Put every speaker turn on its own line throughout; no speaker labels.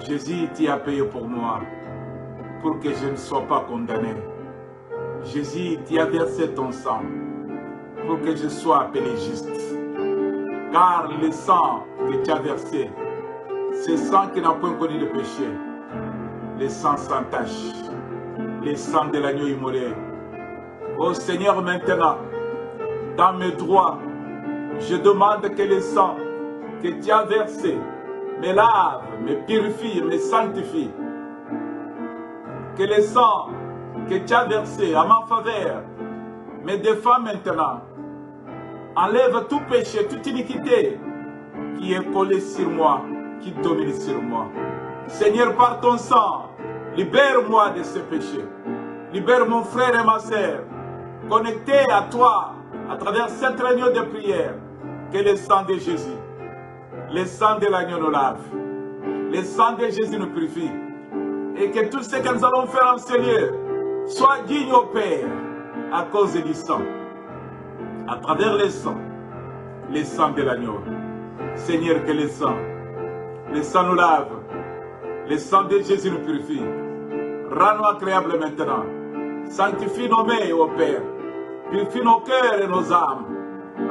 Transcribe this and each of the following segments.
Jésus, tu as payé pour moi, pour que je ne sois pas condamné. Jésus, tu as versé ton sang, pour que je sois appelé juste. Car le sang que tu as versé, c'est sang qui n'a point connu de péché, le sang sans tache, le sang de l'agneau immolé. Ô Seigneur, maintenant, dans mes droits, je demande que le sang que tu as versé me lave, me purifie, me sanctifie. Que le sang que tu as versé à ma faveur me défend maintenant. Enlève tout péché, toute iniquité qui est collé sur moi, qui domine sur moi. Seigneur, par ton sang, libère-moi de ce péché. Libère mon frère et ma sœur, connectés à toi, à travers cette réunion de prière. Que le sang de Jésus, le sang de l'agneau nous lave, le sang de Jésus nous purifie. Et que tout ce que nous allons faire en ce lieu soit digne au Père à cause du sang. À travers le sang de l'agneau. Seigneur, que le sang nous lave, le sang de Jésus nous purifie. Rends-nous agréables maintenant. Sanctifie nos mains, ô Père. Purifie nos cœurs et nos âmes.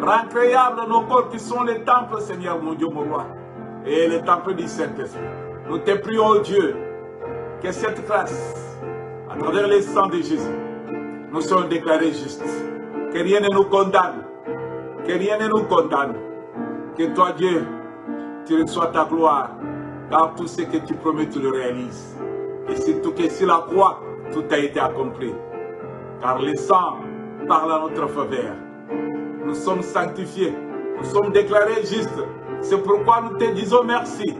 Rends agréables nos corps qui sont les temples, Seigneur, mon Dieu, mon roi. Et les temples du Saint-Esprit. Nous te prions, ô Dieu, que cette grâce, à travers le sang de Jésus, nous sommes déclarés justes. Que rien ne nous condamne. Que rien ne nous condamne. Que toi, Dieu, tu reçois ta gloire. Car tout ce que tu promets, tu le réalises. Et surtout que sur la croix, tout a été accompli. Car le sang parle à notre faveur. Nous sommes sanctifiés. Nous sommes déclarés justes. C'est pourquoi nous te disons merci.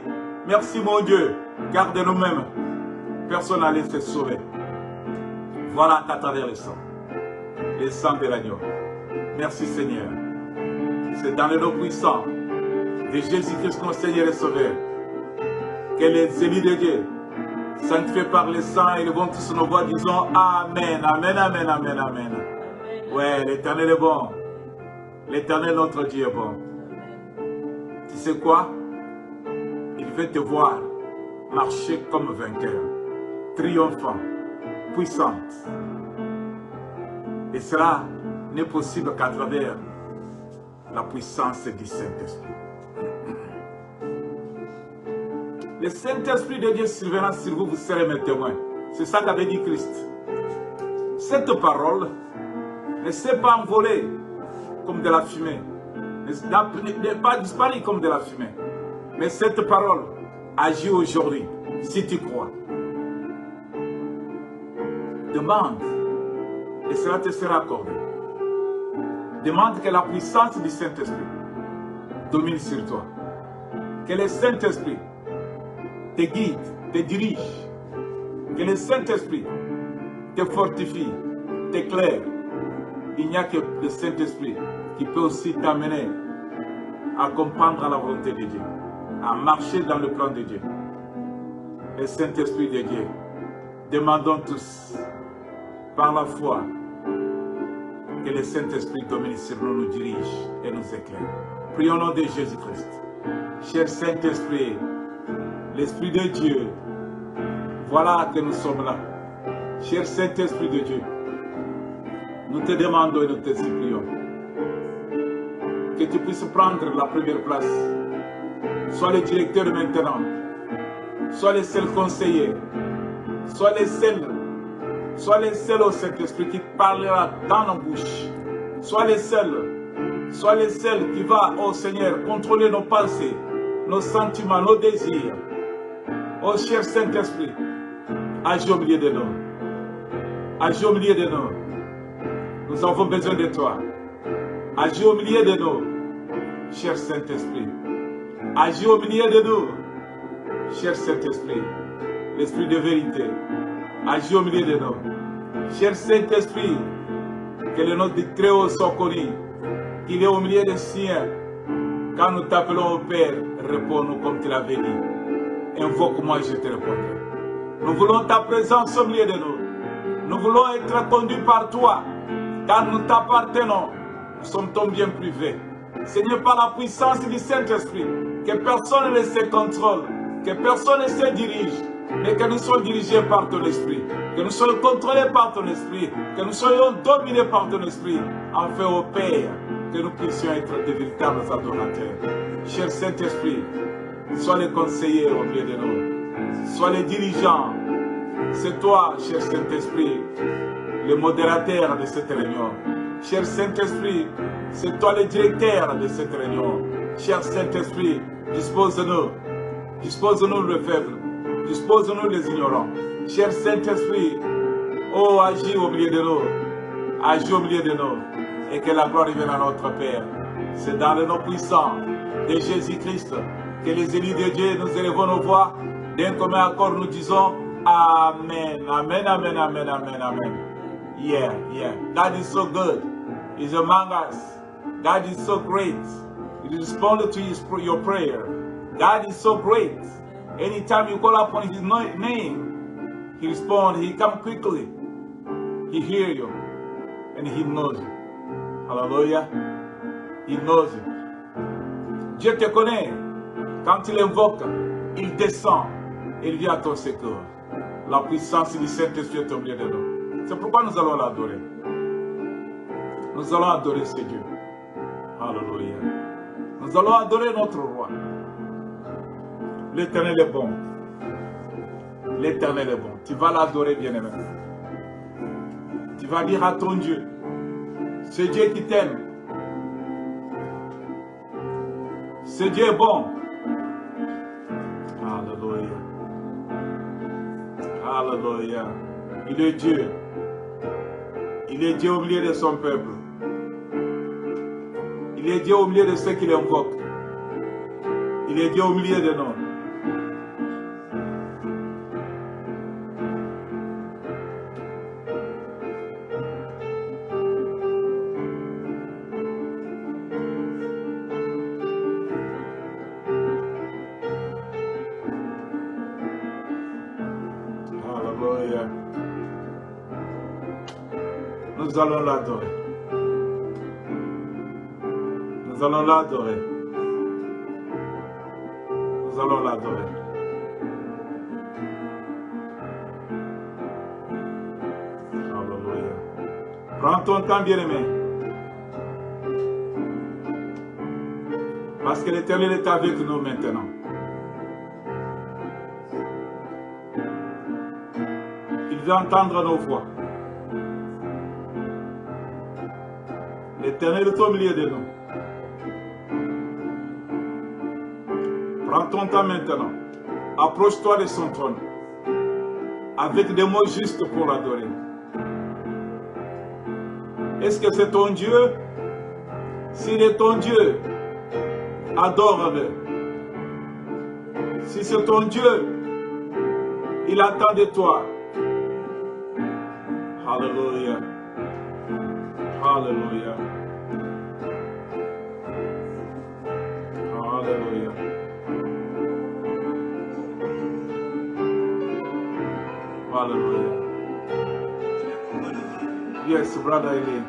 Merci, mon Dieu. Car de nous-mêmes, personne n'a laissé sauver. Voilà qu'à travers le sang de l'agneau. Merci, Seigneur. C'est dans le nom puissant de Jésus-Christ, notre Seigneur et Sauveur, que les élus de Dieu, sanctifiés par le sang, ils vont tous nos voix, disons Amen, Amen, Amen, Amen, Amen. Ouais, l'Éternel est bon. L'Éternel, notre Dieu, est bon. Tu sais quoi? Il veut te voir marcher comme vainqueur, triomphant, puissante. Et cela n'est possible qu'à travers la puissance du Saint-Esprit. Le Saint-Esprit de Dieu surviendra sur vous, vous serez mes témoins. C'est ça qu'avait dit Christ. Cette parole ne s'est pas envolée comme de la fumée, n'est pas disparue comme de la fumée. Mais cette parole agit aujourd'hui, si tu crois. Demande, et cela te sera accordé. Demande que la puissance du Saint-Esprit domine sur toi. Que le Saint-Esprit te guide, te dirige. Que le Saint-Esprit te fortifie, t'éclaire. Il n'y a que le Saint-Esprit qui peut aussi t'amener à comprendre la volonté de Dieu, à marcher dans le plan de Dieu. Le Saint-Esprit de Dieu, demandons tous, par la foi, que le Saint-Esprit domine sur nous, nous dirige et nous éclaire. Prions au nom de Jésus-Christ. Cher Saint-Esprit, l'Esprit de Dieu, voilà que nous sommes là. Cher Saint-Esprit de Dieu, nous te demandons et nous te supplions que tu puisses prendre la première place. Sois le directeur maintenant, sois le seul conseiller, sois le seul au Saint-Esprit qui parlera dans nos bouches. Sois le seul qui va, ô Seigneur, contrôler nos pensées, nos sentiments, nos désirs. Ô cher Saint-Esprit, agis au milieu de nous. Agis au milieu de nous. Nous avons besoin de toi. Agis au milieu de nous, cher Saint-Esprit. Agis au milieu de nous, cher Saint-Esprit. L'Esprit de vérité. Agis au milieu de nous. Cher Saint-Esprit, que le nom du Très-Haut soit connu, qu'il est au milieu des siens. Quand nous t'appelons au Père, réponds-nous comme tu l'avais dit. Invoque-moi, je te répondrai. Nous voulons ta présence au milieu de nous. Nous voulons être conduits par toi, car nous t'appartenons. Nous sommes ton bien privé. Seigneur, par la puissance du Saint-Esprit, que personne ne se contrôle, Que personne ne se dirige, mais que nous soyons dirigés par ton esprit. Que nous soyons contrôlés par ton esprit. Que nous soyons dominés par ton esprit. Enfin, au Père, que nous puissions être de véritables adorateurs. Cher Saint-Esprit, sois le conseiller au milieu de nous. Sois le dirigeant. C'est toi, cher Saint-Esprit, le modérateur de cette réunion. Cher Saint-Esprit, c'est toi le directeur de cette réunion. Cher Saint-Esprit, dispose-nous. Dispose-nous le faible. Dispose-nous les ignorants. Cher Saint-Esprit, oh, agis au milieu de nous. Agis au milieu de nous. Et que la gloire revienne à notre Père. C'est dans le nom puissant de Jésus-Christ que les élus de Dieu nous élevons nos voix. D'un commun accord, nous disons Amen. Amen, amen, amen, amen, amen. Yeah, yeah. God is so good. He's among us. God is so great. He responded to your prayer. God is so great. Anytime you call upon his name, he responds, he comes quickly. He hears you and he knows you. Hallelujah. Il knows you. Dieu te connaît. Quand il invoque, il descend. Il vient à ton secours. La puissance du Saint-Esprit est au milieu de nous. C'est pourquoi nous allons l'adorer. Nous allons adorer ce Dieu. Alléluia. Nous allons adorer notre roi. L'Éternel est bon. L'Éternel est bon. Tu vas l'adorer, bien-aimé. Tu vas dire à ton Dieu, ce Dieu qui t'aime. Ce Dieu est bon. Alléluia. Alléluia. Il est Dieu. Il est Dieu au milieu de son peuple. Il est Dieu au milieu de ceux qui l'invoquent. Il est Dieu au milieu de nous. Alléluia. Nous allons l'adorer. Nous allons l'adorer. Nous allons l'adorer. Alléluia. Prends ton temps, bien-aimé. Parce que l'Éternel est avec nous maintenant. Il veut entendre nos voix. L'Éternel est au milieu de nous. Prends ton temps maintenant. Approche-toi de son trône. Avec des mots justes pour l'adorer. Est-ce que c'est ton Dieu? S'il est ton Dieu, adore-le. Si c'est ton Dieu, il attend de toi. Alléluia. Alléluia. Alléluia. Hallelujah. Yes, brother Eileen.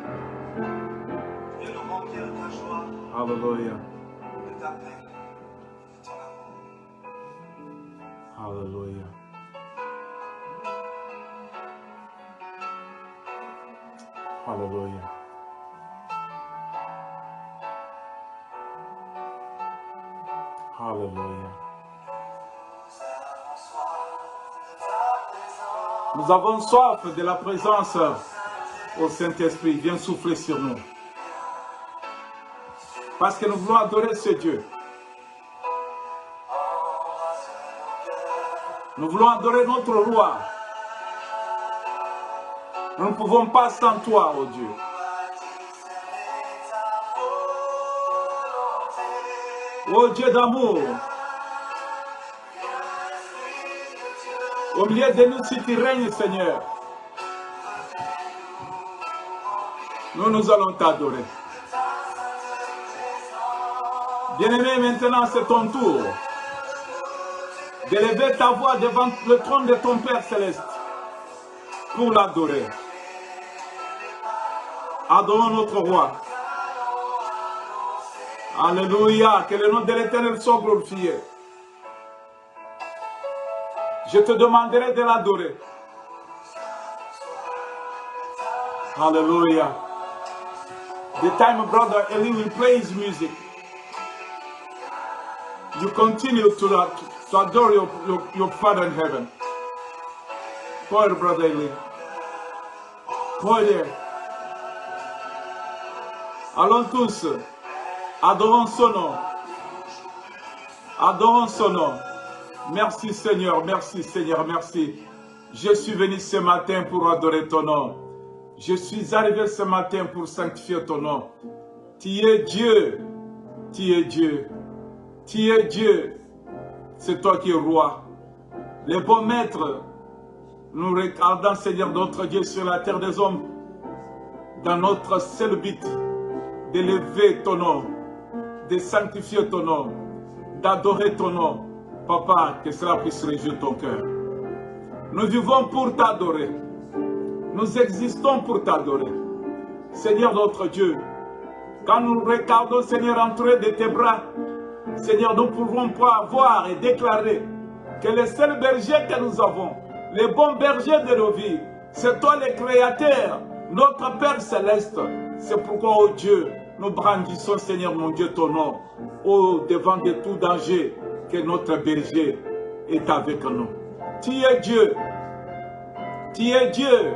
Hallelujah. Hallelujah. Hallelujah. Hallelujah. Nous avons soif de la présence au Saint-Esprit. Viens souffler sur nous. Parce que nous voulons adorer ce Dieu. Nous voulons adorer notre roi. Nous ne pouvons pas sans toi, oh Dieu. Oh Dieu d'amour. Au milieu de nous, si tu règnes, Seigneur, nous allons t'adorer. Bien-aimé, maintenant c'est ton tour d'élever ta voix devant le trône de ton Père Céleste pour l'adorer. Adorons notre roi. Alléluia, que le nom de l'Éternel soit glorifié. Je te demanderai de l'adorer. Hallelujah. The time Brother Eli will play his music, you continue to adore your Father in heaven. Go ahead, Brother Eli. Go ahead. Allons tous, adorons son nom. Adorons son nom. Merci Seigneur, merci Seigneur, merci. Je suis venu ce matin pour adorer ton nom. Je suis arrivé ce matin pour sanctifier ton nom. Tu es Dieu, tu es Dieu, tu es Dieu. C'est toi qui es roi. Les bons maîtres, nous regardons Seigneur notre Dieu sur la terre des hommes, dans notre seul but d'élever ton nom, de sanctifier ton nom, d'adorer ton nom. Papa, que cela puisse réjouir ton cœur. Nous vivons pour t'adorer. Nous existons pour t'adorer. Seigneur notre Dieu, quand nous regardons, Seigneur, entouré de tes bras, Seigneur, nous pouvons voir et déclarer que les seuls bergers que nous avons, les bons bergers de nos vies, c'est toi le Créateur, notre Père Céleste. C'est pourquoi, oh Dieu, nous brandissons, Seigneur mon Dieu, ton nom, au devant de tout danger, que notre berger est avec nous. Tu es Dieu. Tu es Dieu.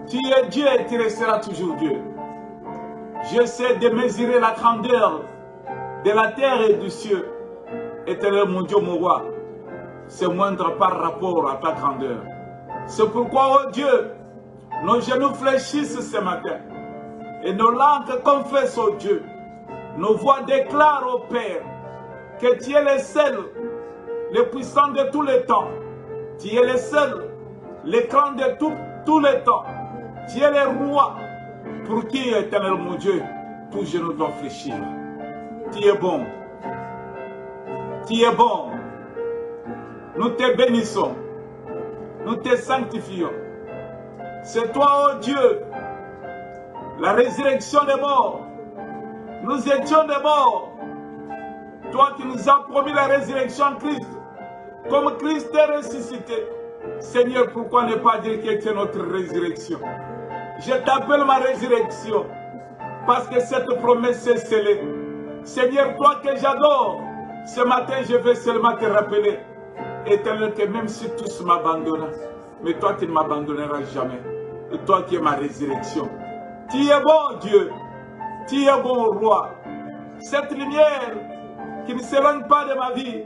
Tu es Dieu et tu resteras toujours Dieu. J'essaie de mesurer la grandeur de la terre et du ciel. Éternel mon Dieu, mon roi, c'est moindre par rapport à ta grandeur. C'est pourquoi, oh Dieu, nos genoux fléchissent ce matin. Et nos langues confessent, oh Dieu. Nos voix déclarent au Père que tu es le seul, le puissant de tous les temps. Tu es le seul, le grand de tous les temps. Tu es le roi pour qui, éternel mon Dieu, tous genoux doivent fléchir. Tu es bon. Tu es bon. Nous te bénissons. Nous te sanctifions. C'est toi, oh Dieu, la résurrection des morts. Nous étions des morts. Toi qui nous as promis la résurrection en Christ. Comme Christ est ressuscité. Seigneur, pourquoi ne pas dire que c'est notre résurrection? Je t'appelle ma résurrection. Parce que cette promesse est scellée. Seigneur, toi que j'adore, ce matin je vais seulement te rappeler, Éternel, que même si tous m'abandonnent, mais toi tu ne m'abandonneras jamais. Et toi qui es ma résurrection. Tu es bon Dieu. Tu es bon roi. Cette lumière qui ne s'éloigne pas de ma vie,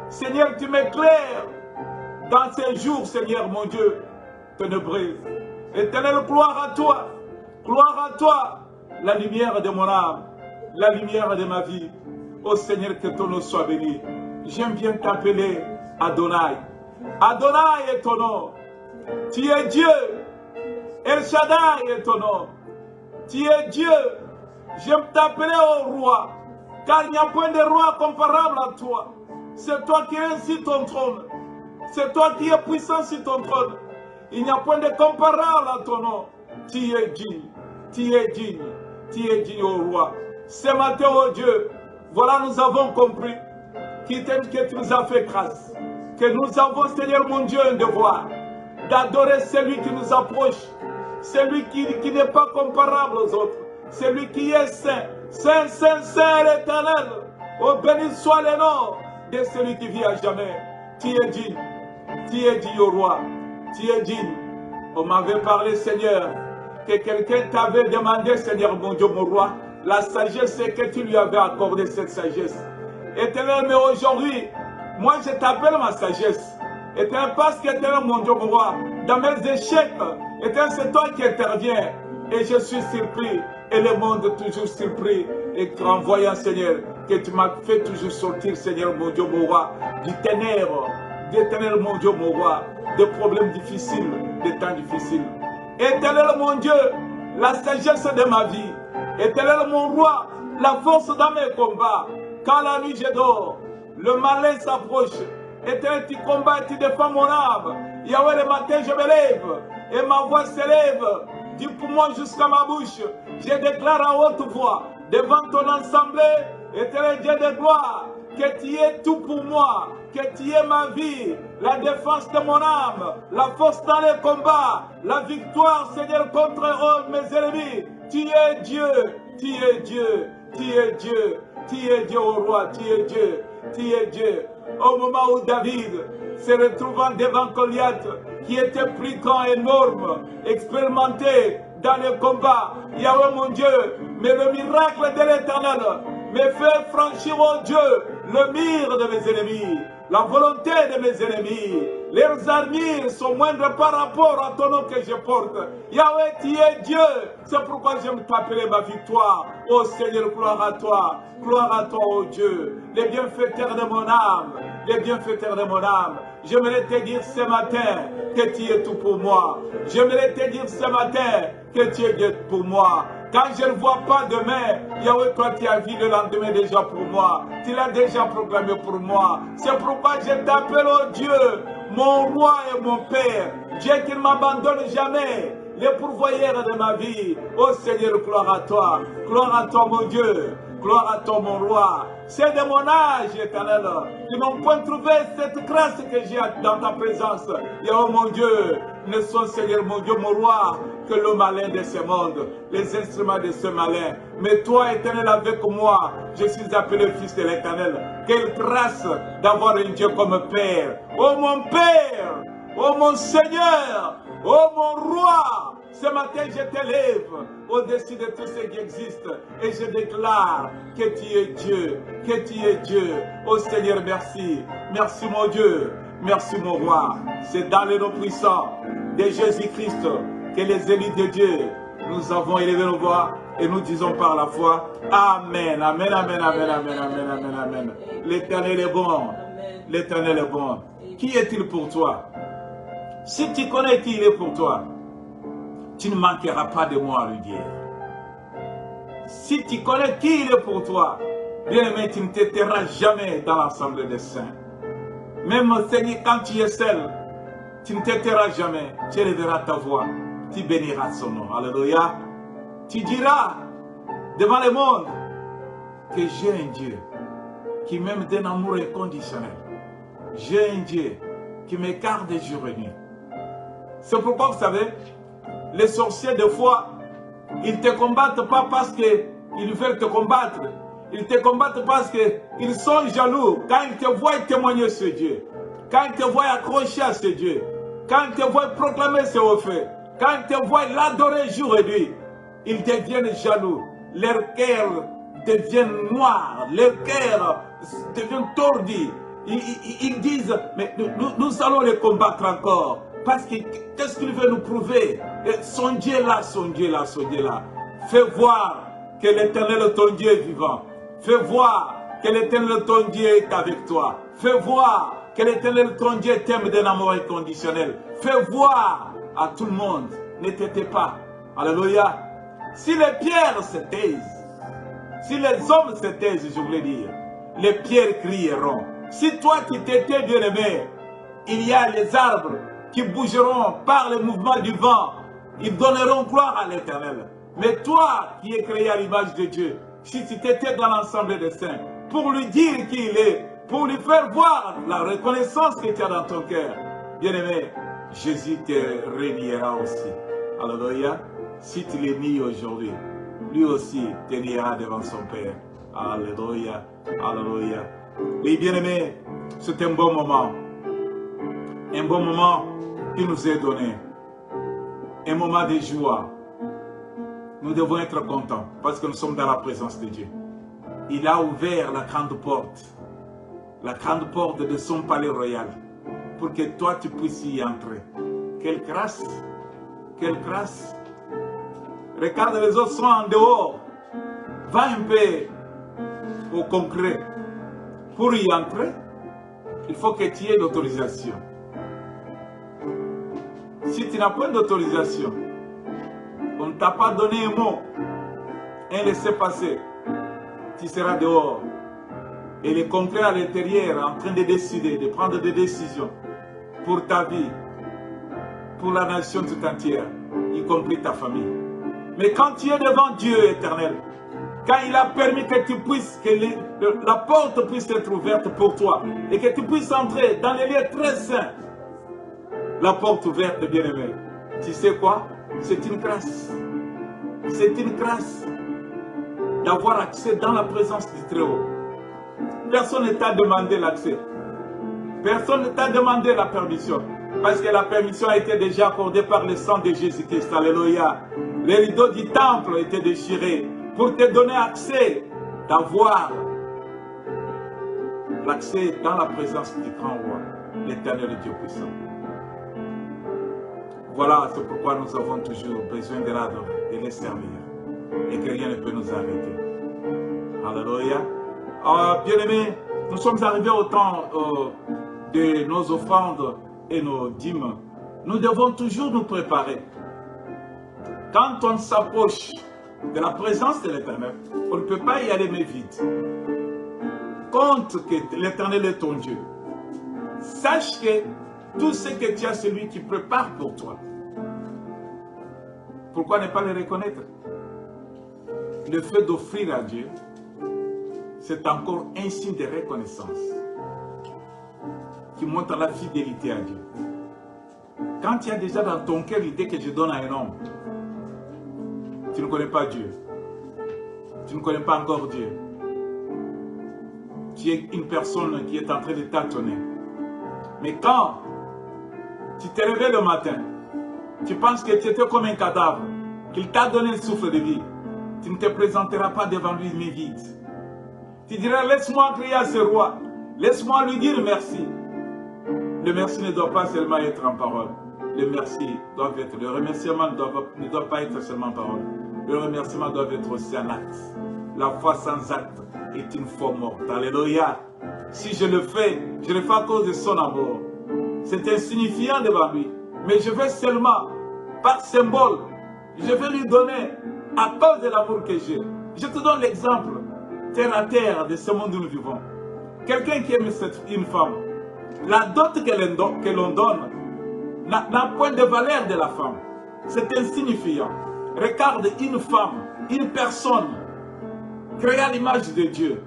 Seigneur, tu m'éclaires dans ces jours, Seigneur mon Dieu, ténébreux. Éternel, gloire à toi. Gloire à toi, la lumière de mon âme, la lumière de ma vie. Ô Seigneur, que ton nom soit béni. J'aime bien t'appeler Adonai. Adonai est ton nom. Tu es Dieu. El Shaddai est ton nom. Tu es Dieu. J'aime t'appeler au roi. Car il n'y a point de roi comparable à toi. C'est toi qui es sur ton trône. C'est toi qui es puissant sur ton trône. Il n'y a point de comparable à ton nom. Tu es digne. Tu es digne. Tu es digne, ô roi. Ce matin, ô Dieu, voilà, nous avons compris que tu nous as fait grâce. Que nous avons, Seigneur mon Dieu, un devoir d'adorer celui qui nous approche. Celui qui n'est pas comparable aux autres. Celui qui est saint. Saint, saint, saint l'éternel. Oh, béni soit le nom de celui qui vit à jamais. Tu es digne. Tu es digne, ô roi. Tu es digne. On m'avait parlé, Seigneur, que quelqu'un t'avait demandé, Seigneur mon Dieu, mon roi, la sagesse et que tu lui avais accordé cette sagesse. Éternel, mais aujourd'hui, moi je t'appelle ma sagesse. Éternel, parce qu'éternel, mon Dieu, mon roi, dans mes échecs, éternel, c'est toi qui interviens. Et je suis surpris, et le monde toujours surpris. Et en voyant, Seigneur, que tu m'as fait toujours sortir, Seigneur, mon Dieu, mon roi, du ténèbre, d'éternel, mon Dieu, mon roi, de problèmes difficiles, de temps difficiles. Éternel, mon Dieu, la sagesse de ma vie. Éternel, mon roi, la force dans mes combats. Quand la nuit je dors, le malin s'approche. Éternel, tu combats et tu défends mon âme. Yahweh, le matin, je me lève et ma voix s'élève du poumon jusqu'à ma bouche. Je déclare à haute voix devant ton assemblée, Éternel Dieu de gloire, que tu es tout pour moi, que tu es ma vie, la défense de mon âme, la force dans les combats, la victoire, Seigneur, contre mes ennemis. Tu es Dieu, tu es Dieu, tu es Dieu, tu es Dieu au roi, tu es Dieu, tu es Dieu. Au moment où David se retrouvant devant Goliath, qui était plus grand, énorme, expérimenté dans le combat, Yahweh mon Dieu, mais le miracle de l'Éternel me fait franchir, oh Dieu, le mur de mes ennemis, la volonté de mes ennemis. Leurs armures sont moindres par rapport à ton nom que je porte. Yahweh, tu es Dieu. C'est pourquoi j'aime t'appeler ma victoire. Oh Seigneur, gloire à toi. Gloire à toi, oh Dieu. Les bienfaiteurs de mon âme. Les bienfaiteurs de mon âme. J'aimerais te dire ce matin que tu es tout pour moi. J'aimerais te dire ce matin que tu es Dieu pour moi. Quand je ne vois pas demain, Yahweh, toi tu as vu le lendemain déjà pour moi. Tu l'as déjà proclamé pour moi. C'est pourquoi je t'appelle, oh Dieu, mon roi et mon Père. Dieu qui ne m'abandonne jamais, le pourvoyeur de ma vie. Oh Seigneur, gloire à toi. Gloire à toi, mon Dieu. Gloire à toi, mon roi. C'est de mon âge, Éternel. Ils n'ont point trouvé cette grâce que j'ai dans ta présence. Et oh mon Dieu, ne sont, Seigneur, mon Dieu, mon roi, que le malin de ce monde, les instruments de ce malin. Mais toi, Éternel, avec moi, je suis appelé fils de l'Éternel. Quelle grâce d'avoir un Dieu comme Père. Oh mon Père, oh mon Seigneur, oh mon roi. Ce matin, je t'élève au-dessus de tout ce qui existe et je déclare que tu es Dieu, que tu es Dieu. Oh Seigneur, merci. Merci mon Dieu, merci mon roi. C'est dans le nom puissant de Jésus-Christ que les élus de Dieu, nous avons élevé nos voix et nous disons par la foi, Amen, Amen, Amen, Amen, Amen, Amen, Amen, Amen. L'Éternel est bon, l'Éternel est bon. Qui est-il pour toi? Si tu connais qui il est pour toi, tu ne manqueras pas de mots à lui dire. Si tu connais qui il est pour toi, bien aimé, tu ne t'éteindras jamais dans l'assemblée des saints. Même Seigneur, quand tu es seul, tu ne t'éteindras jamais. Tu élèveras ta voix, tu béniras son nom. Alléluia. Tu diras devant le monde que j'ai un Dieu qui m'aime d'un amour inconditionnel. J'ai un Dieu qui me garde jour et nuit. C'est pourquoi, vous savez, les sorciers, des fois, ils ne te combattent pas parce qu'ils veulent te combattre. Ils te combattent parce qu'ils sont jaloux. Quand ils te voient témoigner ce Dieu, quand ils te voient accrocher à ce Dieu, quand ils te voient proclamer ce haut fait, quand ils te voient l'adorer jour et nuit, ils deviennent jaloux. Leur cœur devient noir. Leur cœur devient tordu. Ils disent, mais nous allons les combattre encore. Parce que qu'est-ce qu'il veut nous prouver? Son Dieu là, son Dieu là, son Dieu là. Fais voir que l'Éternel, ton Dieu est vivant. Fais voir que l'Éternel, ton Dieu est avec toi. Fais voir que l'Éternel, ton Dieu t'aime d'un amour inconditionnel. Fais voir à tout le monde. Ne t'étais pas. Alléluia. Si les pierres se taisent, si les hommes se taisent, je voulais dire, les pierres crieront. Si toi qui t'étais bien aimé, il y a les arbres qui bougeront par le mouvement du vent, ils donneront gloire à l'Éternel. Mais toi qui es créé à l'image de Dieu, si tu t'étais dans l'ensemble des saints, pour lui dire qui il est, pour lui faire voir la reconnaissance que tu as dans ton cœur, bien-aimé, Jésus te reniera aussi. Alléluia. Si tu l'es mis aujourd'hui, lui aussi te niera devant son Père. Alléluia. Alléluia. Et bien-aimé, c'est un bon moment. Un bon moment qui nous est donné. Un moment de joie. Nous devons être contents parce que nous sommes dans la présence de Dieu. Il a ouvert la grande porte de son palais royal pour que toi tu puisses y entrer. Quelle grâce! Quelle grâce! Regarde, les autres sont en dehors. Va un peu au concret. Pour y entrer, il faut que tu aies l'autorisation. Si tu n'as pas d'autorisation, on ne t'a pas donné un mot, un laissez-passer, tu seras dehors. Et le concret à l'intérieur en train de décider, de prendre des décisions pour ta vie, pour la nation tout entière, y compris ta famille. Mais quand tu es devant Dieu éternel, Quand il a permis que tu puisses, la porte puisse être ouverte pour toi et que tu puisses entrer dans les lieux très saints. La porte ouverte, bien-aimé. Tu sais quoi? C'est une grâce. C'est une grâce d'avoir accès dans la présence du Très-Haut. Personne ne t'a demandé l'accès. Personne ne t'a demandé la permission. Parce que la permission a été déjà accordée par le sang de Jésus-Christ. Alléluia. Les rideaux du temple étaient déchirés pour te donner accès, d'avoir l'accès dans la présence du grand roi, l'éternel Dieu puissant. Voilà, c'est pourquoi nous avons toujours besoin de l'adorer, de les servir. Et que rien ne peut nous arrêter. Alléluia. Bien-aimés, nous sommes arrivés au temps de nos offrandes et nos dîmes. Nous devons toujours nous préparer. Quand on s'approche de la présence de l'Éternel, on ne peut pas y aller mais vite. Compte que l'Éternel est ton Dieu. Sache que tout ce que tu as, c'est lui qui prépare pour toi. Pourquoi ne pas le reconnaître? Le fait d'offrir à Dieu, c'est encore un signe de reconnaissance qui montre la fidélité à Dieu. Quand tu as déjà dans ton cœur l'idée que je donne à un homme, tu ne connais pas Dieu. Tu ne connais pas encore Dieu. Tu es une personne qui est en train de tâtonner. Mais quand tu te réveilles le matin, tu penses que tu étais comme un cadavre, qu'il t'a donné le souffle de vie, tu ne te présenteras pas devant lui mais vide. Tu diras, laisse-moi crier à ce roi, laisse-moi lui dire merci. Le merci ne doit pas seulement être en parole. Le merci doit être, le remerciement ne doit pas être seulement en parole. Le remerciement doit être aussi un acte. La foi sans acte est une foi morte. Alléluia. Si je le fais à cause de son amour. C'est insignifiant devant lui. Mais je vais seulement, par symbole, je vais lui donner à cause de l'amour que j'ai. Je te donne l'exemple, terre à terre, de ce monde où nous vivons. Quelqu'un qui aime une femme, la dot que l'on donne n'a point de valeur de la femme. C'est insignifiant. Regarde une femme, une personne, créée à l'image de Dieu.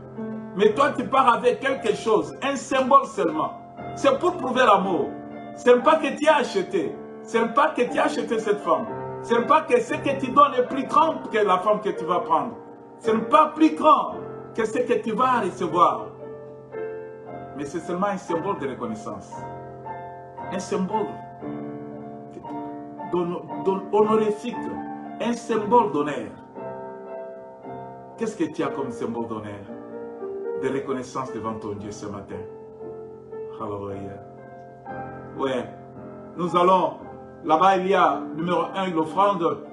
Mais toi, tu pars avec quelque chose, un symbole seulement. C'est pour prouver l'amour. Ce n'est pas que tu as acheté. Ce n'est pas que tu as acheté cette femme. Ce n'est pas que ce que tu donnes est plus grand que la femme que tu vas prendre. Ce n'est pas plus grand que ce que tu vas recevoir. Mais c'est seulement un symbole de reconnaissance. Un symbole honorifique. Un symbole d'honneur. Qu'est-ce que tu as comme symbole d'honneur? De reconnaissance devant ton Dieu ce matin. Alléluia. Ouais. Nous allons, là-bas il y a numéro 1 l'offrande.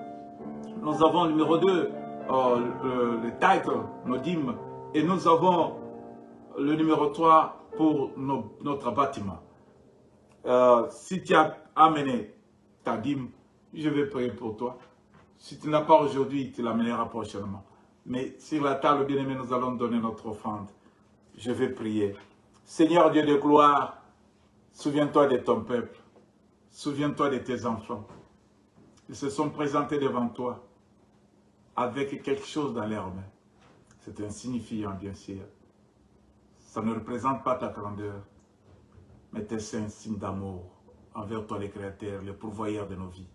Nous avons numéro 2 le titre, nos dîmes. Et nous avons le numéro 3 pour notre bâtiment. Si tu as amené ta dîme, je vais prier pour toi. Si tu n'as pas aujourd'hui, tu l'amèneras prochainement. Mais sur la table, bien-aimé, nous allons donner notre offrande. Je vais prier. Seigneur Dieu de gloire, souviens-toi de ton peuple. Souviens-toi de tes enfants. Ils se sont présentés devant toi avec quelque chose dans leurs mains. C'est insignifiant, bien sûr. Ça ne représente pas ta grandeur, mais c'est un signe d'amour envers toi, le Créateur, le pourvoyeur de nos vies.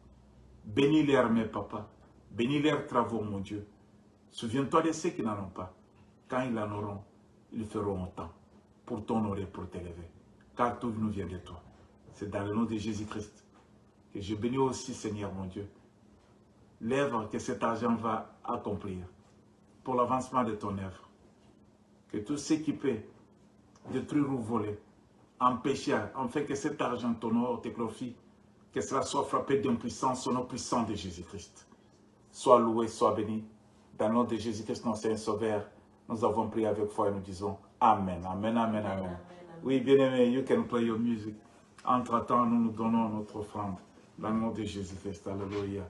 Bénis leurs mains, papa. Bénis leurs travaux, mon Dieu. Souviens-toi de ceux qui n'en ont pas. Quand ils en auront, ils feront autant pour t'honorer, pour t'élever. Car tout nous vient de toi. C'est dans le nom de Jésus-Christ que je bénis aussi, Seigneur mon Dieu, l'œuvre que cet argent va accomplir pour l'avancement de ton œuvre. Que tout ce qui peut détruire ou voler, empêcher, afin que cet argent t'honore, te glorifie, que cela soit frappé d'une puissance au nom puissant de Jésus-Christ. Sois loué, sois béni. Dans le nom de Jésus-Christ, notre Seigneur Sauveur, nous avons prié avec foi et nous disons Amen, Amen, Amen, Amen. Oui, bien-aimé, you can play your music. Entre-temps, nous nous donnons notre offrande. Dans le nom de Jésus-Christ, alléluia.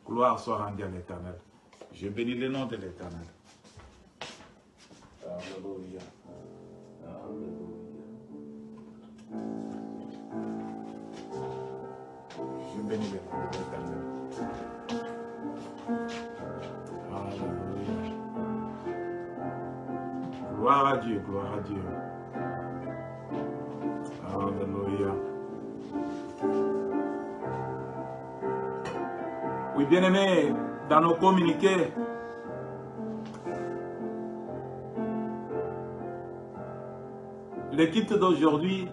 Gloire soit rendue à l'Éternel. Je bénis le nom de l'Éternel. Alléluia. Alléluia. Je bénis le nom de l'Éternel. Alléluia. Gloire à Dieu, gloire à Dieu. Alléluia. Oui, bien-aimés, dans nos communiqués, l'équipe d'aujourd'hui,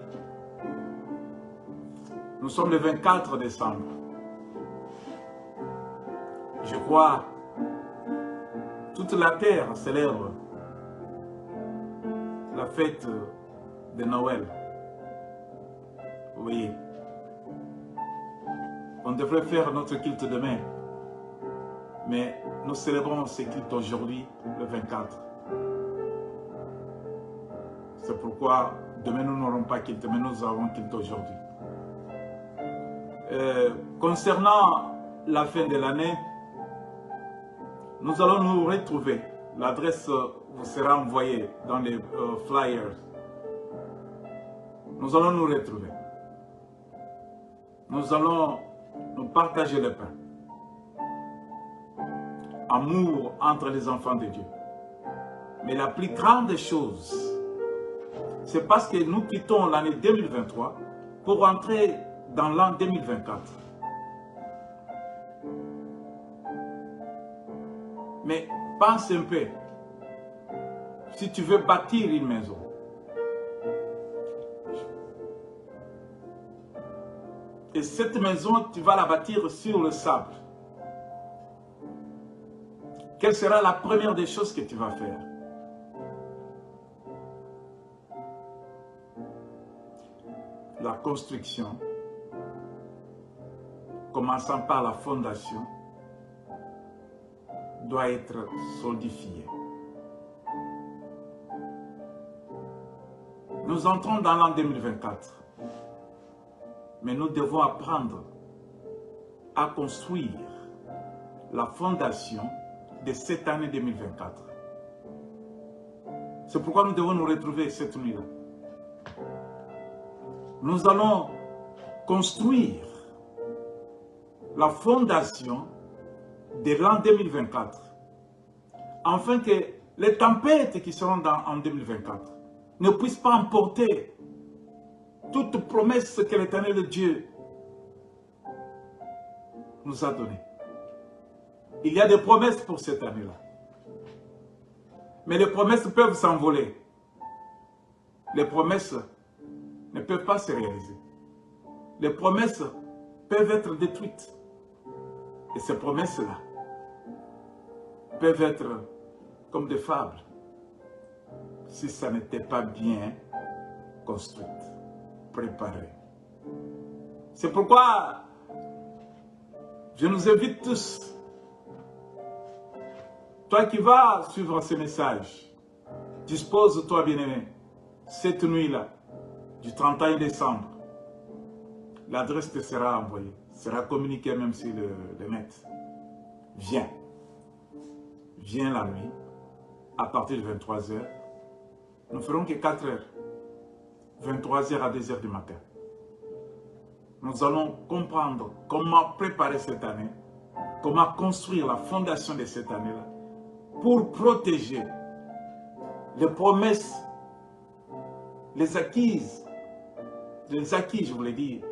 nous sommes le 24 décembre. Je crois, toute la terre célèbre la fête de Noël. Oui. On devrait faire notre culte demain. Mais nous célébrons ce culte aujourd'hui, le 24. C'est pourquoi demain nous n'aurons pas culte, mais nous avons culte aujourd'hui. Concernant la fin de l'année, nous allons nous retrouver. L'adresse vous sera envoyée dans les flyers. Nous allons nous retrouver. Nous allons nous partager le pain. Amour entre les enfants de Dieu. Mais la plus grande chose, c'est parce que nous quittons l'année 2023 pour entrer dans l'an 2024. Mais pense un peu. Si tu veux bâtir une maison, et cette maison, tu vas la bâtir sur le sable. Quelle sera la première des choses que tu vas faire? La construction, commençant par la fondation, doit être solidifiée. Nous entrons dans l'an 2024, mais nous devons apprendre à construire la fondation de cette année 2024. C'est pourquoi nous devons nous retrouver cette nuit-là. Nous allons construire la fondation de l'an 2024, afin que les tempêtes qui seront en 2024 ne puissent pas emporter toute promesse que l'Éternel Dieu nous a donnée. Il y a des promesses pour cette année-là. Mais les promesses peuvent s'envoler. Les promesses ne peuvent pas se réaliser. Les promesses peuvent être détruites. Et ces promesses-là peuvent être comme des fables si ça n'était pas bien construite, préparée. C'est pourquoi je nous invite tous, toi qui vas suivre ces messages, dispose-toi, bien-aimé, cette nuit-là, du 31 décembre, l'adresse te sera envoyée, sera communiquée même sur le net. Viens. Viens la nuit, à partir de 23 h. Nous ferons que 4 heures. 23 h à 2 h du matin. Nous allons comprendre comment préparer cette année, comment construire la fondation de cette année-là, pour protéger les promesses, les acquis, je voulais dire,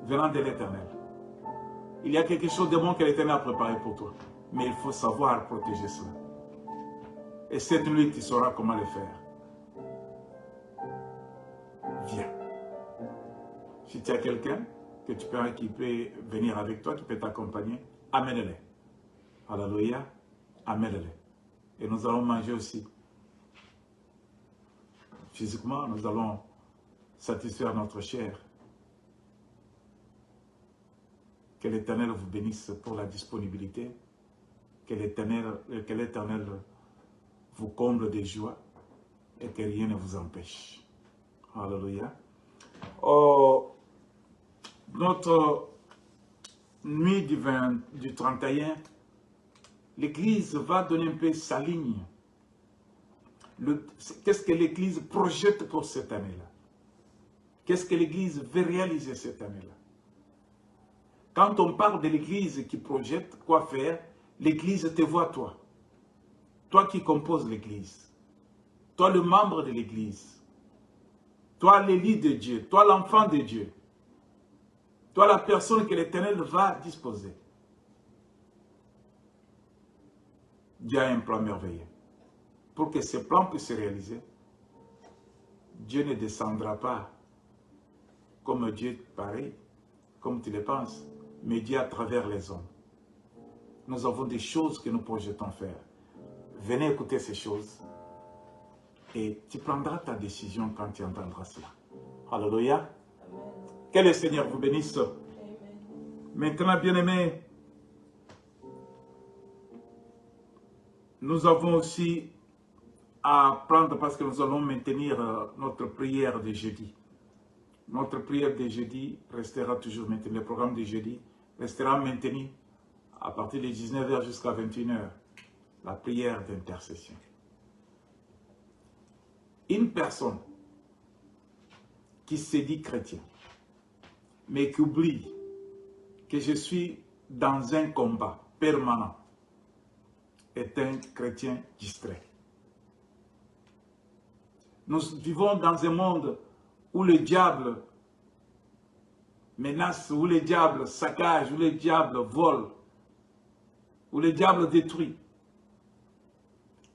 venant de l'Éternel. Il y a quelque chose de bon que l'Éternel a préparé pour toi. Mais il faut savoir protéger cela. Et cette nuit, tu sauras comment le faire. Viens. Si tu as quelqu'un qui peut venir avec toi, qui peut t'accompagner, amène-le. Alléluia. Amène-le. Et nous allons manger aussi. Physiquement, nous allons satisfaire notre chair. Que l'Éternel vous bénisse pour la disponibilité. Que l'Éternel vous comble de joie et que rien ne vous empêche. Alléluia. Oh, notre nuit du 31, l'Église va donner un peu sa ligne. Qu'est-ce que l'Église projette pour cette année-là? Qu'est-ce que l'Église veut réaliser cette année-là? Quand on parle de l'Église qui projette quoi faire, l'Église te voit toi. Toi qui composes l'Église. toi le membre de l'Église, toi l'élu de Dieu, toi l'enfant de Dieu, toi la personne que l'Éternel va disposer. Dieu a un plan merveilleux. Pour que ce plan puisse se réaliser, Dieu ne descendra pas comme Dieu pareil, comme tu le penses, mais Dieu à travers les hommes. Nous avons des choses que nous projetons faire. Venez écouter ces choses et tu prendras ta décision quand tu entendras cela. Alléluia. Que le Seigneur vous bénisse. Amen. Maintenant, bien-aimés, nous avons aussi à prendre parce que nous allons maintenir notre prière de jeudi. Notre prière de jeudi restera toujours maintenue. Le programme de jeudi restera maintenu à partir de 19h jusqu'à 21h. La prière d'intercession. Une personne qui se dit chrétien, mais qui oublie que je suis dans un combat permanent, est un chrétien distrait. Nous vivons dans un monde où le diable menace, où le diable saccage, où le diable vole, où le diable détruit.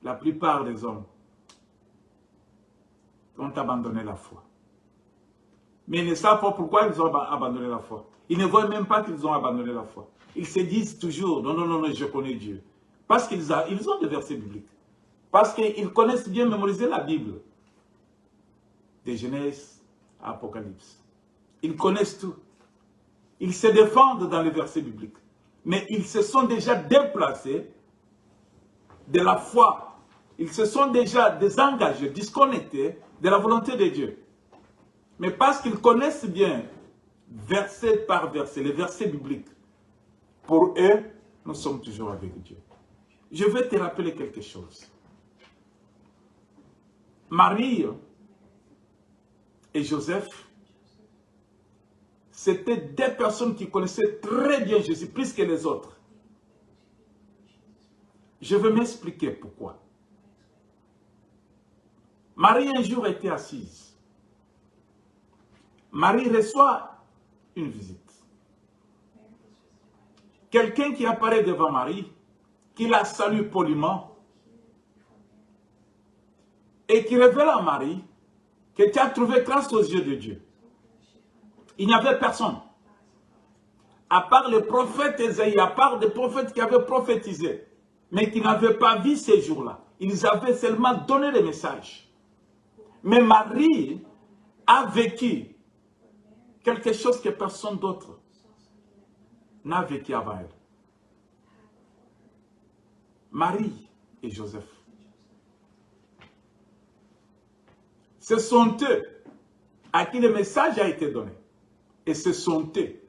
La plupart des hommes ont abandonné la foi. Mais ils ne savent pas pourquoi ils ont abandonné la foi. Ils ne voient même pas qu'ils ont abandonné la foi. Ils se disent toujours, non, non, non, non, je connais Dieu. Parce qu'ils ont des versets bibliques. Parce qu'ils connaissent bien mémoriser la Bible. De Genèse à Apocalypse. Ils connaissent tout. Ils se défendent dans les versets bibliques. Mais ils se sont déjà déplacés de la foi. Ils se sont déjà désengagés, disconnectés de la volonté de Dieu. Mais parce qu'ils connaissent bien, verset par verset, les versets bibliques, pour eux, nous sommes toujours avec Dieu. Je vais te rappeler quelque chose. Marie et Joseph, c'était deux personnes qui connaissaient très bien Jésus, plus que les autres. Je vais m'expliquer pourquoi. Marie un jour était assise. Marie reçoit une visite. Quelqu'un qui apparaît devant Marie, qui la salue poliment, et qui révèle à Marie que tu as trouvé grâce aux yeux de Dieu. Il n'y avait personne. À part le prophète Ésaïe, à part des prophètes qui avaient prophétisé, mais qui n'avaient pas vu ces jours-là. Ils avaient seulement donné les messages. Mais Marie a vécu quelque chose que personne d'autre n'a vécu avant elle. Marie et Joseph. Ce sont eux à qui le message a été donné. Et ce sont eux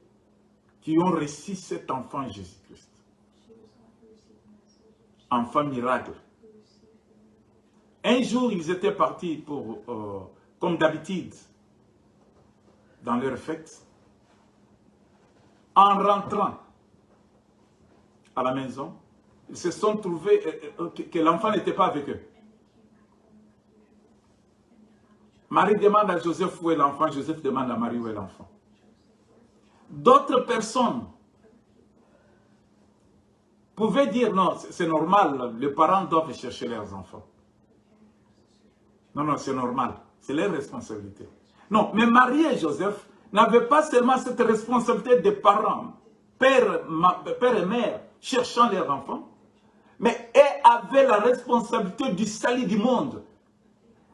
qui ont reçu cet enfant Jésus-Christ. Enfant miracle. Un jour, ils étaient partis pour, comme d'habitude, dans leur fête. En rentrant à la maison, ils se sont trouvés que l'enfant n'était pas avec eux. Marie demande à Joseph où est l'enfant, Joseph demande à Marie où est l'enfant. D'autres personnes pouvaient dire non, c'est normal, les parents doivent chercher leurs enfants. Non, non, c'est normal, c'est leur responsabilité. Non, mais Marie et Joseph n'avaient pas seulement cette responsabilité des parents, père et mère, cherchant leurs enfants, mais elles avaient la responsabilité du salut du monde.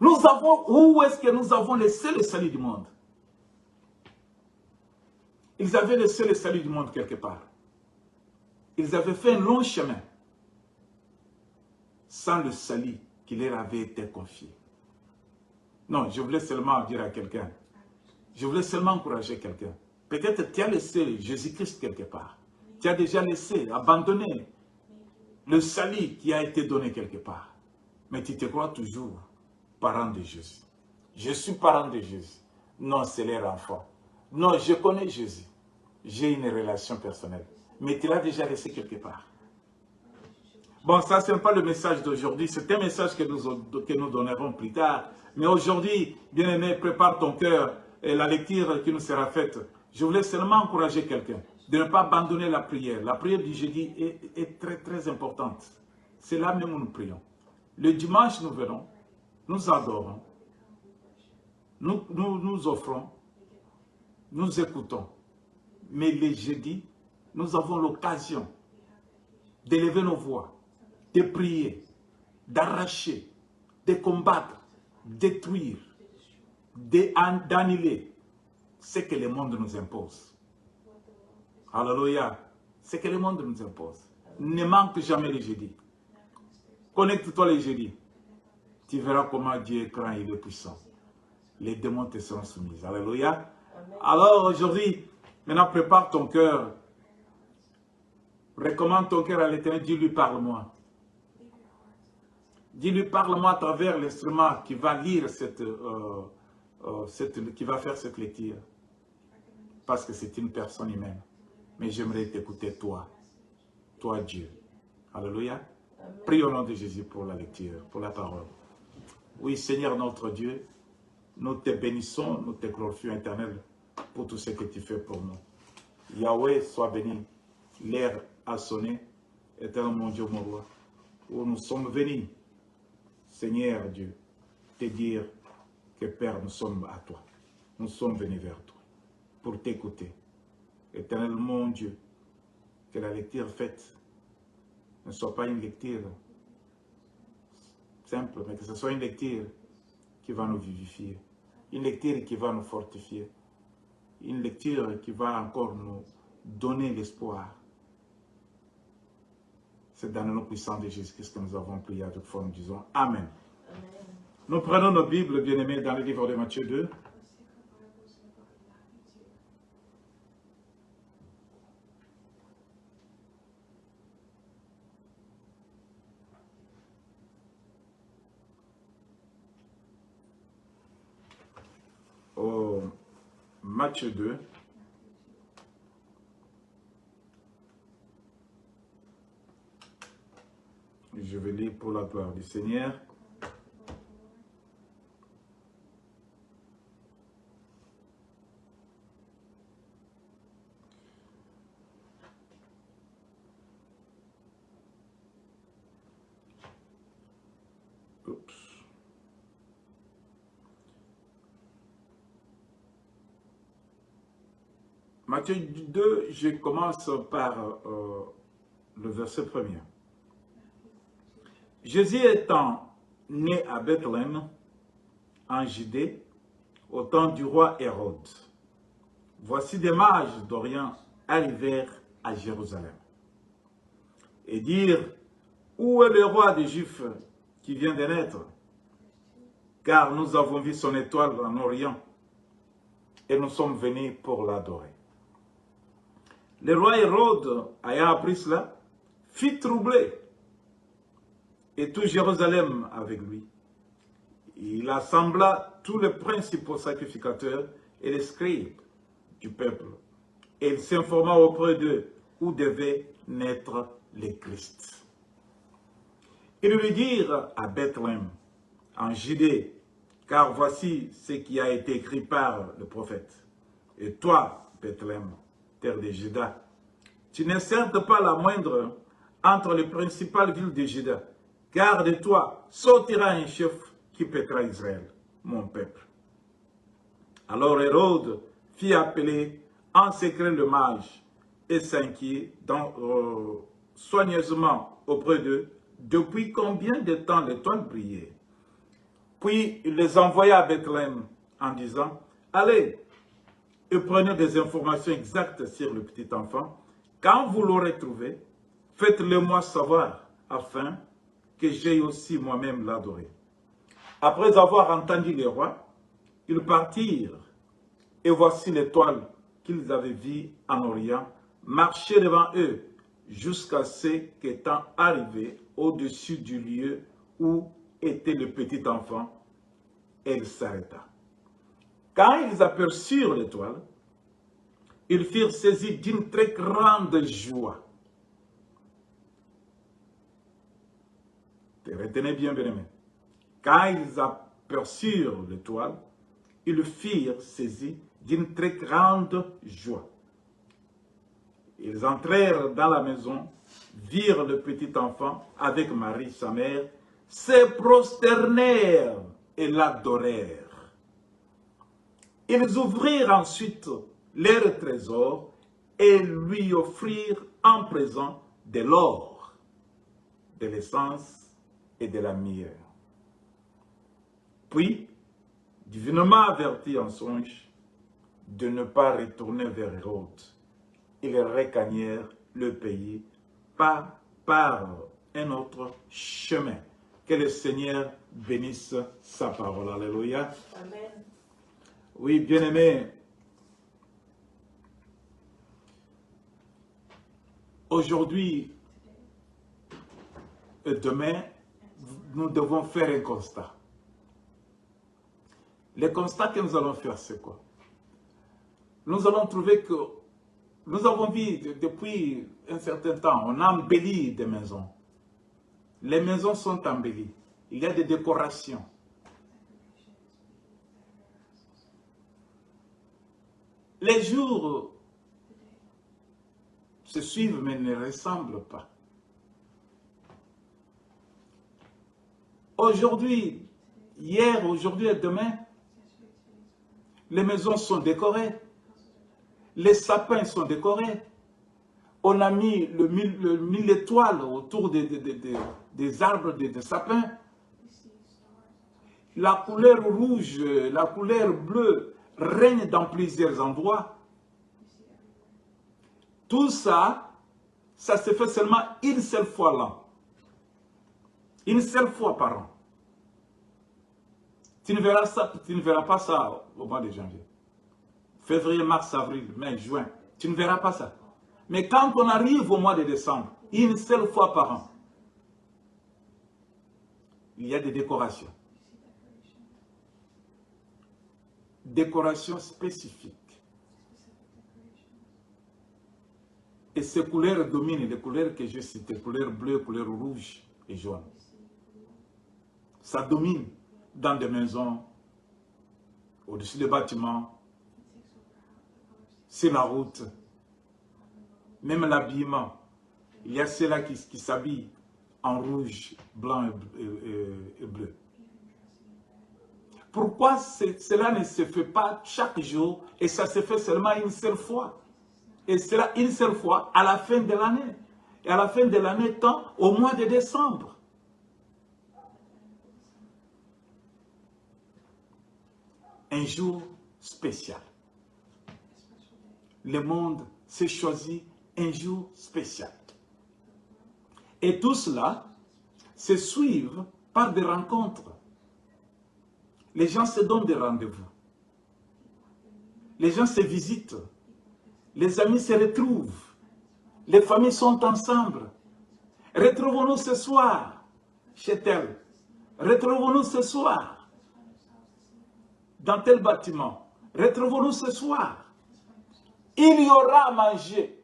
Nous avons, où est-ce que nous avons laissé le salut du monde? Ils avaient laissé le salut du monde quelque part. Ils avaient fait un long chemin sans le salut qui leur avait été confié. Non, je voulais seulement dire à quelqu'un, je voulais seulement encourager quelqu'un. Peut-être tu as laissé Jésus-Christ quelque part. Tu as déjà laissé, abandonné le salut qui a été donné quelque part. Mais tu te crois toujours parent de Jésus. Je suis parent de Jésus. Non, c'est leur enfant. Non, je connais Jésus. J'ai une relation personnelle. Mais tu l'as déjà laissé quelque part. Bon, ça, ce n'est pas le message d'aujourd'hui. C'est un message que nous donnerons plus tard. Mais aujourd'hui, bien-aimé, prépare ton cœur et la lecture qui nous sera faite. Je voulais seulement encourager quelqu'un de ne pas abandonner la prière. La prière du jeudi est très, très importante. C'est là même où nous prions. Le dimanche, nous venons, nous adorons, nous offrons, nous écoutons. Mais les jeudis, nous avons l'occasion d'élever nos voix, de prier, d'arracher, de combattre, détruire, d'annuler ce que le monde nous impose. Alléluia. Ce que le monde nous impose. Ne manque jamais les jeudis. Connecte-toi les jeudis. Tu verras comment Dieu est grand et il est puissant. Les démons te seront soumis. Alléluia. Alors aujourd'hui, maintenant prépare ton cœur. Recommande ton cœur à l'Éternel. Dis-lui, parle-moi. Dis-lui, parle-moi à travers l'instrument qui va lire qui va faire cette lecture. Parce que c'est une personne humaine. Mais j'aimerais t'écouter toi. Toi Dieu. Alléluia. Prie au nom de Jésus pour la lecture, pour la parole. Oui, Seigneur notre Dieu, nous te bénissons, nous te glorifions éternel pour tout ce que tu fais pour nous. Yahweh, sois béni. L'heure a sonné, éternel mon Dieu, mon roi, où nous sommes venus, Seigneur Dieu, te dire que Père, nous sommes à toi. Nous sommes venus vers toi pour t'écouter. Éternel mon Dieu, que la lecture faite ne soit pas une lecture simple, mais que ce soit une lecture qui va nous vivifier, une lecture qui va nous fortifier, une lecture qui va encore nous donner l'espoir. C'est dans le nom puissant de Jésus-Christ que nous avons prié à toute fois, nous disons Amen. Amen. Nous prenons nos Bibles, bien-aimés, dans le livre de Matthieu 2. Au Matthieu 2. Je vais lire pour la gloire du Seigneur. Oups. Matthieu 2, je commence par le verset 1er. Jésus étant né à Bethléem, en Judée, au temps du roi Hérode, voici des mages d'Orient arrivèrent à Jérusalem et dirent, où est le roi des Juifs qui vient de naître? Car nous avons vu son étoile en Orient et nous sommes venus pour l'adorer. Le roi Hérode, ayant appris cela, fit troubler et tout Jérusalem avec lui. Il assembla tous les principaux sacrificateurs et les scribes du peuple. Et il s'informa auprès d'eux où devait naître le Christ. Ils lui dirent à Bethléem, en Judée, car voici ce qui a été écrit par le prophète. Et toi, Bethléem, terre de Juda, tu n'es certes pas la moindre entre les principales villes de Juda, car de toi sortira un chef qui pètera Israël, mon peuple. Alors Hérode fit appeler en secret le mage et s'inquiét soigneusement auprès d'eux depuis combien de temps l'étoile brillait. Puis il les envoya à Bethléem en disant, allez et prenez des informations exactes sur le petit enfant. Quand vous l'aurez trouvé, faites-le moi savoir afin que j'aille aussi moi-même l'adorer. Après avoir entendu les rois, ils partirent, et voici l'étoile qu'ils avaient vue en Orient, marcher devant eux, jusqu'à ce qu'étant arrivés au-dessus du lieu où était le petit enfant, elle s'arrêta. Quand ils aperçurent l'étoile, ils furent saisis d'une très grande joie. retenez bien, bien-aimés, quand ils aperçurent l'étoile, ils furent saisis d'une très grande joie. Ils entrèrent dans la maison, virent le petit enfant avec Marie, sa mère, se prosternèrent et l'adorèrent. Ils ouvrirent ensuite leur trésor et lui offrirent en présent de l'or, de l'essence et de la myrrhe. Puis, divinement avertis en songe de ne pas retourner vers Hérode, ils regagnèrent le pays par un autre chemin. Que le Seigneur bénisse sa parole. Alléluia.
Amen.
Oui, bien-aimés, aujourd'hui et demain, nous devons faire un constat. Le constat que nous allons faire, c'est quoi? Nous allons trouver que nous avons vu depuis un certain temps, on embellit des maisons. Les maisons sont embellies. Il y a des décorations. Les jours se suivent mais ne ressemblent pas. Aujourd'hui, hier, aujourd'hui et demain, les maisons sont décorées. Les sapins sont décorés. On a mis le mille étoiles autour des arbres des sapins. La couleur rouge, la couleur bleue règne dans plusieurs endroits. Tout ça, ça se fait seulement une seule fois l'an. Une seule fois par an. Tu ne verras pas ça au mois de janvier. Février, mars, avril, mai, juin. Tu ne verras pas ça. Mais quand on arrive au mois de décembre, une seule fois par an, il y a des décorations. Décorations spécifiques. Et ces couleurs dominent les couleurs que j'ai citées, couleur bleue, couleur rouge et jaune. Ça domine dans des maisons, au-dessus des bâtiments, sur la route, même l'habillement. Il y a ceux-là qui s'habillent en rouge, blanc et bleu. Pourquoi cela ne se fait pas chaque jour et ça se fait seulement une seule fois? Et cela une seule fois à la fin de l'année. Et à la fin de l'année, tant au mois de décembre. Un jour spécial. Le monde s'est choisi un jour spécial. Et tout cela se suivent par des rencontres. Les gens se donnent des rendez-vous. Les gens se visitent. Les amis se retrouvent. Les familles sont ensemble. Retrouvons-nous ce soir chez tel. Retrouvons-nous ce soir dans tel bâtiment. Retrouvons-nous ce soir. Il y aura à manger.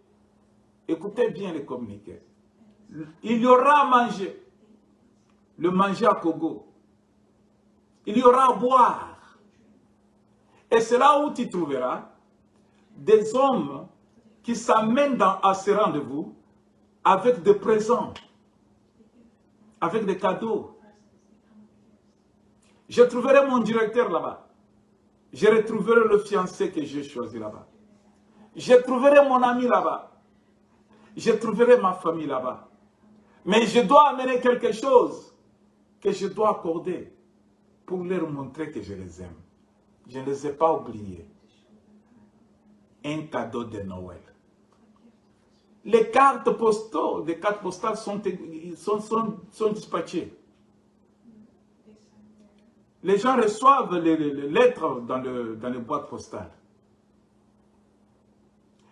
Écoutez bien les communiqués. Il y aura à manger. Le manger à Kogo. Il y aura à boire. Et c'est là où tu trouveras des hommes qui s'amènent à ce rendez-vous avec des présents, avec des cadeaux. Je trouverai mon directeur là-bas. Je retrouverai le fiancé que j'ai choisi là-bas. Je trouverai mon ami là-bas. Je trouverai ma famille là-bas. Mais je dois amener quelque chose que je dois accorder pour leur montrer que je les aime. Je ne les ai pas oubliés. Un cadeau de Noël. Les cartes postales sont dispatchées. Les gens reçoivent les lettres dans les boîtes postales.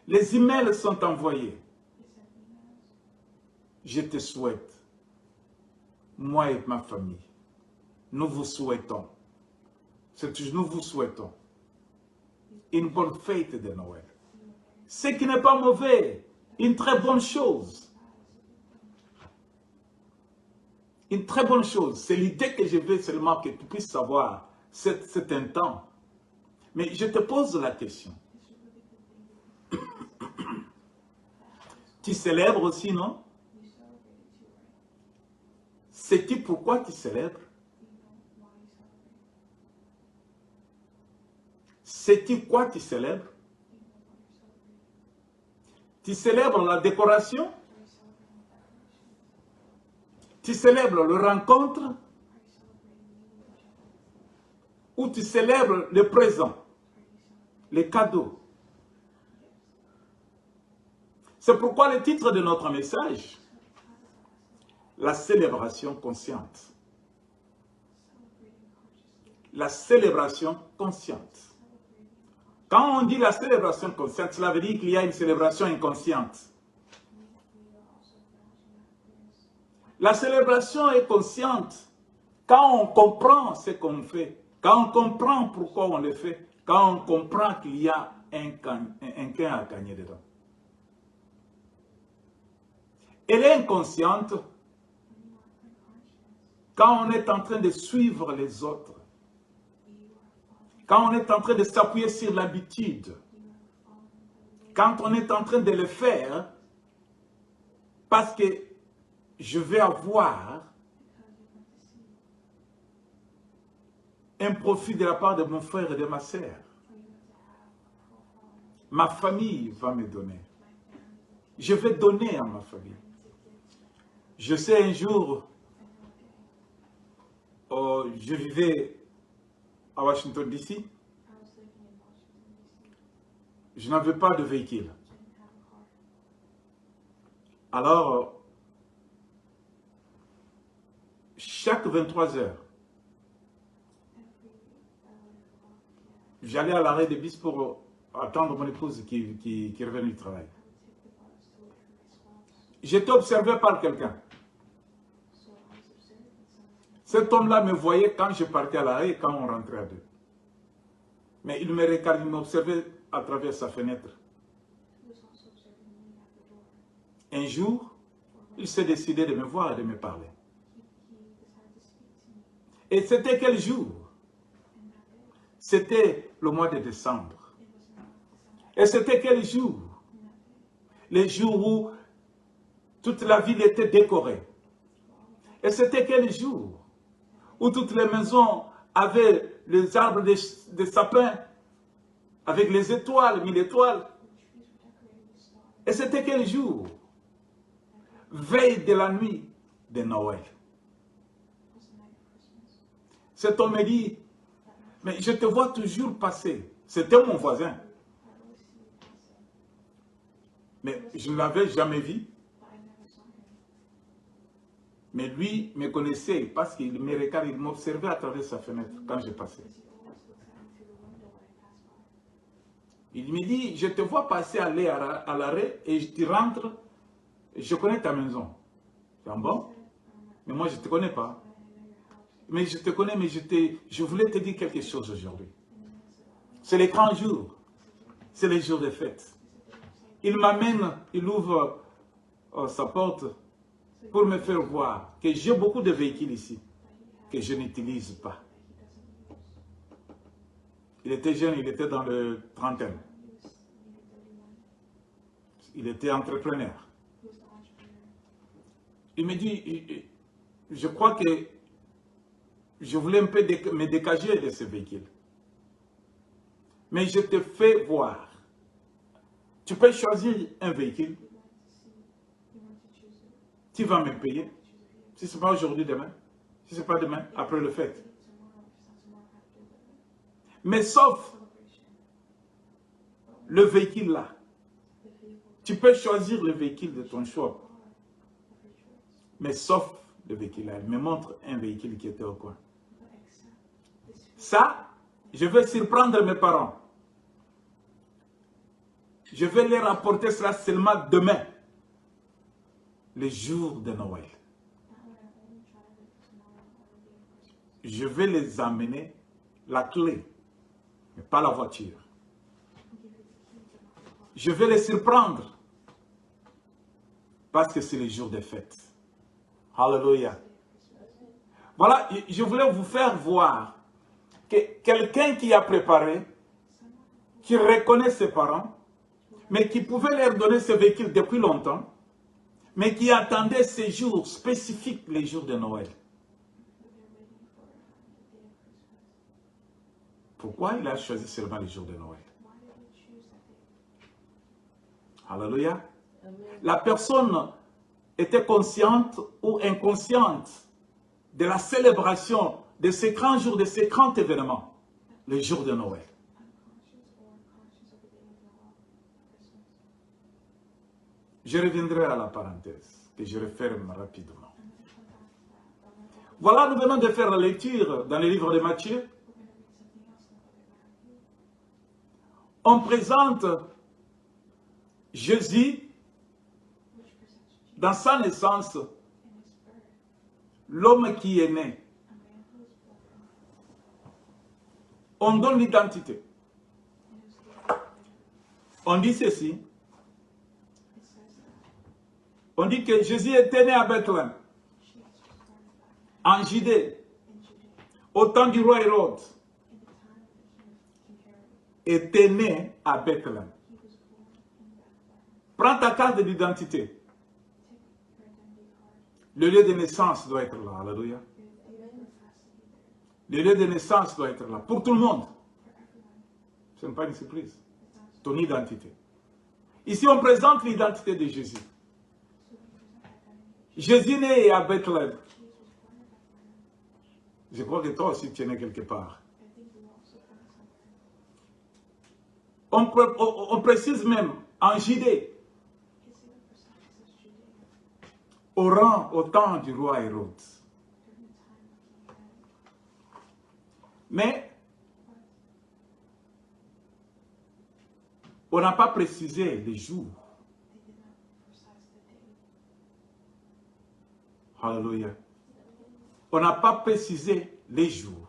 Les emails sont envoyés. Je te souhaite, moi et ma famille, nous vous souhaitons une bonne fête de Noël. Ce qui n'est pas mauvais, une très bonne chose. une très bonne chose. C'est l'idée que je veux seulement que tu puisses savoir cet intent. Mais je te pose la question. Tu célèbres aussi, non? Sais-tu pourquoi tu célèbres? Sais-tu quoi tu célèbres? Tu célèbres la décoration? Tu célèbres le rencontre? Ou tu célèbres le présent, les cadeaux? C'est pourquoi le titre de notre message, la célébration consciente. La célébration consciente. Quand on dit la célébration consciente, cela veut dire qu'il y a une célébration inconsciente. La célébration est consciente quand on comprend ce qu'on fait, quand on comprend pourquoi on le fait, quand on comprend qu'il y a un gain à gagner dedans. Elle est inconsciente quand on est en train de suivre les autres, quand on est en train de s'appuyer sur l'habitude, quand on est en train de le faire parce que je vais avoir un profit de la part de mon frère et de ma sœur. Ma famille va me donner. Je vais donner à ma famille. Je sais, un jour, je vivais à Washington, D.C. Je n'avais pas de véhicule. Alors, chaque 23 heures, j'allais à l'arrêt de bus pour attendre mon épouse qui revenait du travail. J'étais observé par quelqu'un. Cet homme-là me voyait quand je partais à l'arrêt et quand on rentrait à deux. Mais il me regardait, il m'observait à travers sa fenêtre. Un jour, il s'est décidé de me voir et de me parler. Et c'était quel jour? C'était le mois de décembre. Et c'était quel jour? Les jours où toute la ville était décorée. Et c'était quel jour? Où toutes les maisons avaient les arbres de sapins avec les étoiles, 1000 étoiles. Et c'était quel jour? Veille de la nuit de Noël. Cet homme me dit, mais je te vois toujours passer. C'était mon voisin. Mais je ne l'avais jamais vu. Mais lui me connaissait parce qu'il me regardait, il m'observait à travers sa fenêtre quand je passais. Il me dit, je te vois passer à l'arrêt et tu rentres, je connais ta maison. C'est bon? Mais moi je ne te connais pas. Mais je te connais, mais je voulais te dire quelque chose aujourd'hui. C'est les grands jours. C'est les jours de fête. Il m'amène, il ouvre sa porte pour me faire voir que j'ai beaucoup de véhicules ici, que je n'utilise pas. Il était jeune, il était dans le trentaine. Il était entrepreneur. Il me dit, je crois que je voulais un peu me dégager de ce véhicule. Mais je te fais voir. Tu peux choisir un véhicule. Tu vas me payer. Si ce n'est pas aujourd'hui, demain. Si ce n'est pas demain, après le fête. Mais sauf le véhicule là. Tu peux choisir le véhicule de ton choix. Mais sauf le véhicule là. Il me montre un véhicule qui était au coin. Ça, je vais surprendre mes parents. Je vais leur apporter cela seulement demain. Le jour de Noël. Je vais les amener la clé, mais pas la voiture. Je vais les surprendre parce que c'est le jour des fêtes. Alléluia. Voilà, je voulais vous faire voir que quelqu'un qui a préparé, qui reconnaît ses parents, mais qui pouvait leur donner ce véhicule depuis longtemps, mais qui attendait ces jours spécifiques, les jours de Noël. Pourquoi il a choisi seulement les jours de Noël? Alléluia. La personne était consciente ou inconsciente de la célébration de ces grands jours, de ces grands événements, les jours de Noël. Je reviendrai à la parenthèse, que je referme rapidement. Voilà, nous venons de faire la lecture dans le livre de Matthieu. On présente Jésus dans sa naissance, l'homme qui est né. On donne l'identité. On dit ceci. On dit que Jésus était né à Bethléem, en Judée, au temps du roi Hérode. Était né à Bethléem. Prends ta carte d'identité. Le lieu de naissance doit être là. Alléluia. Le lieu de naissance doit être là. Pour tout le monde. Ce n'est pas une surprise. Ton identité. Ici, on présente l'identité de Jésus. Jésus né à Bethléem. Je crois que toi aussi tu es né quelque part. On précise même en Judée. Au temps du roi Hérode. Mais on n'a pas précisé les jours. Alléluia. On n'a pas précisé les jours.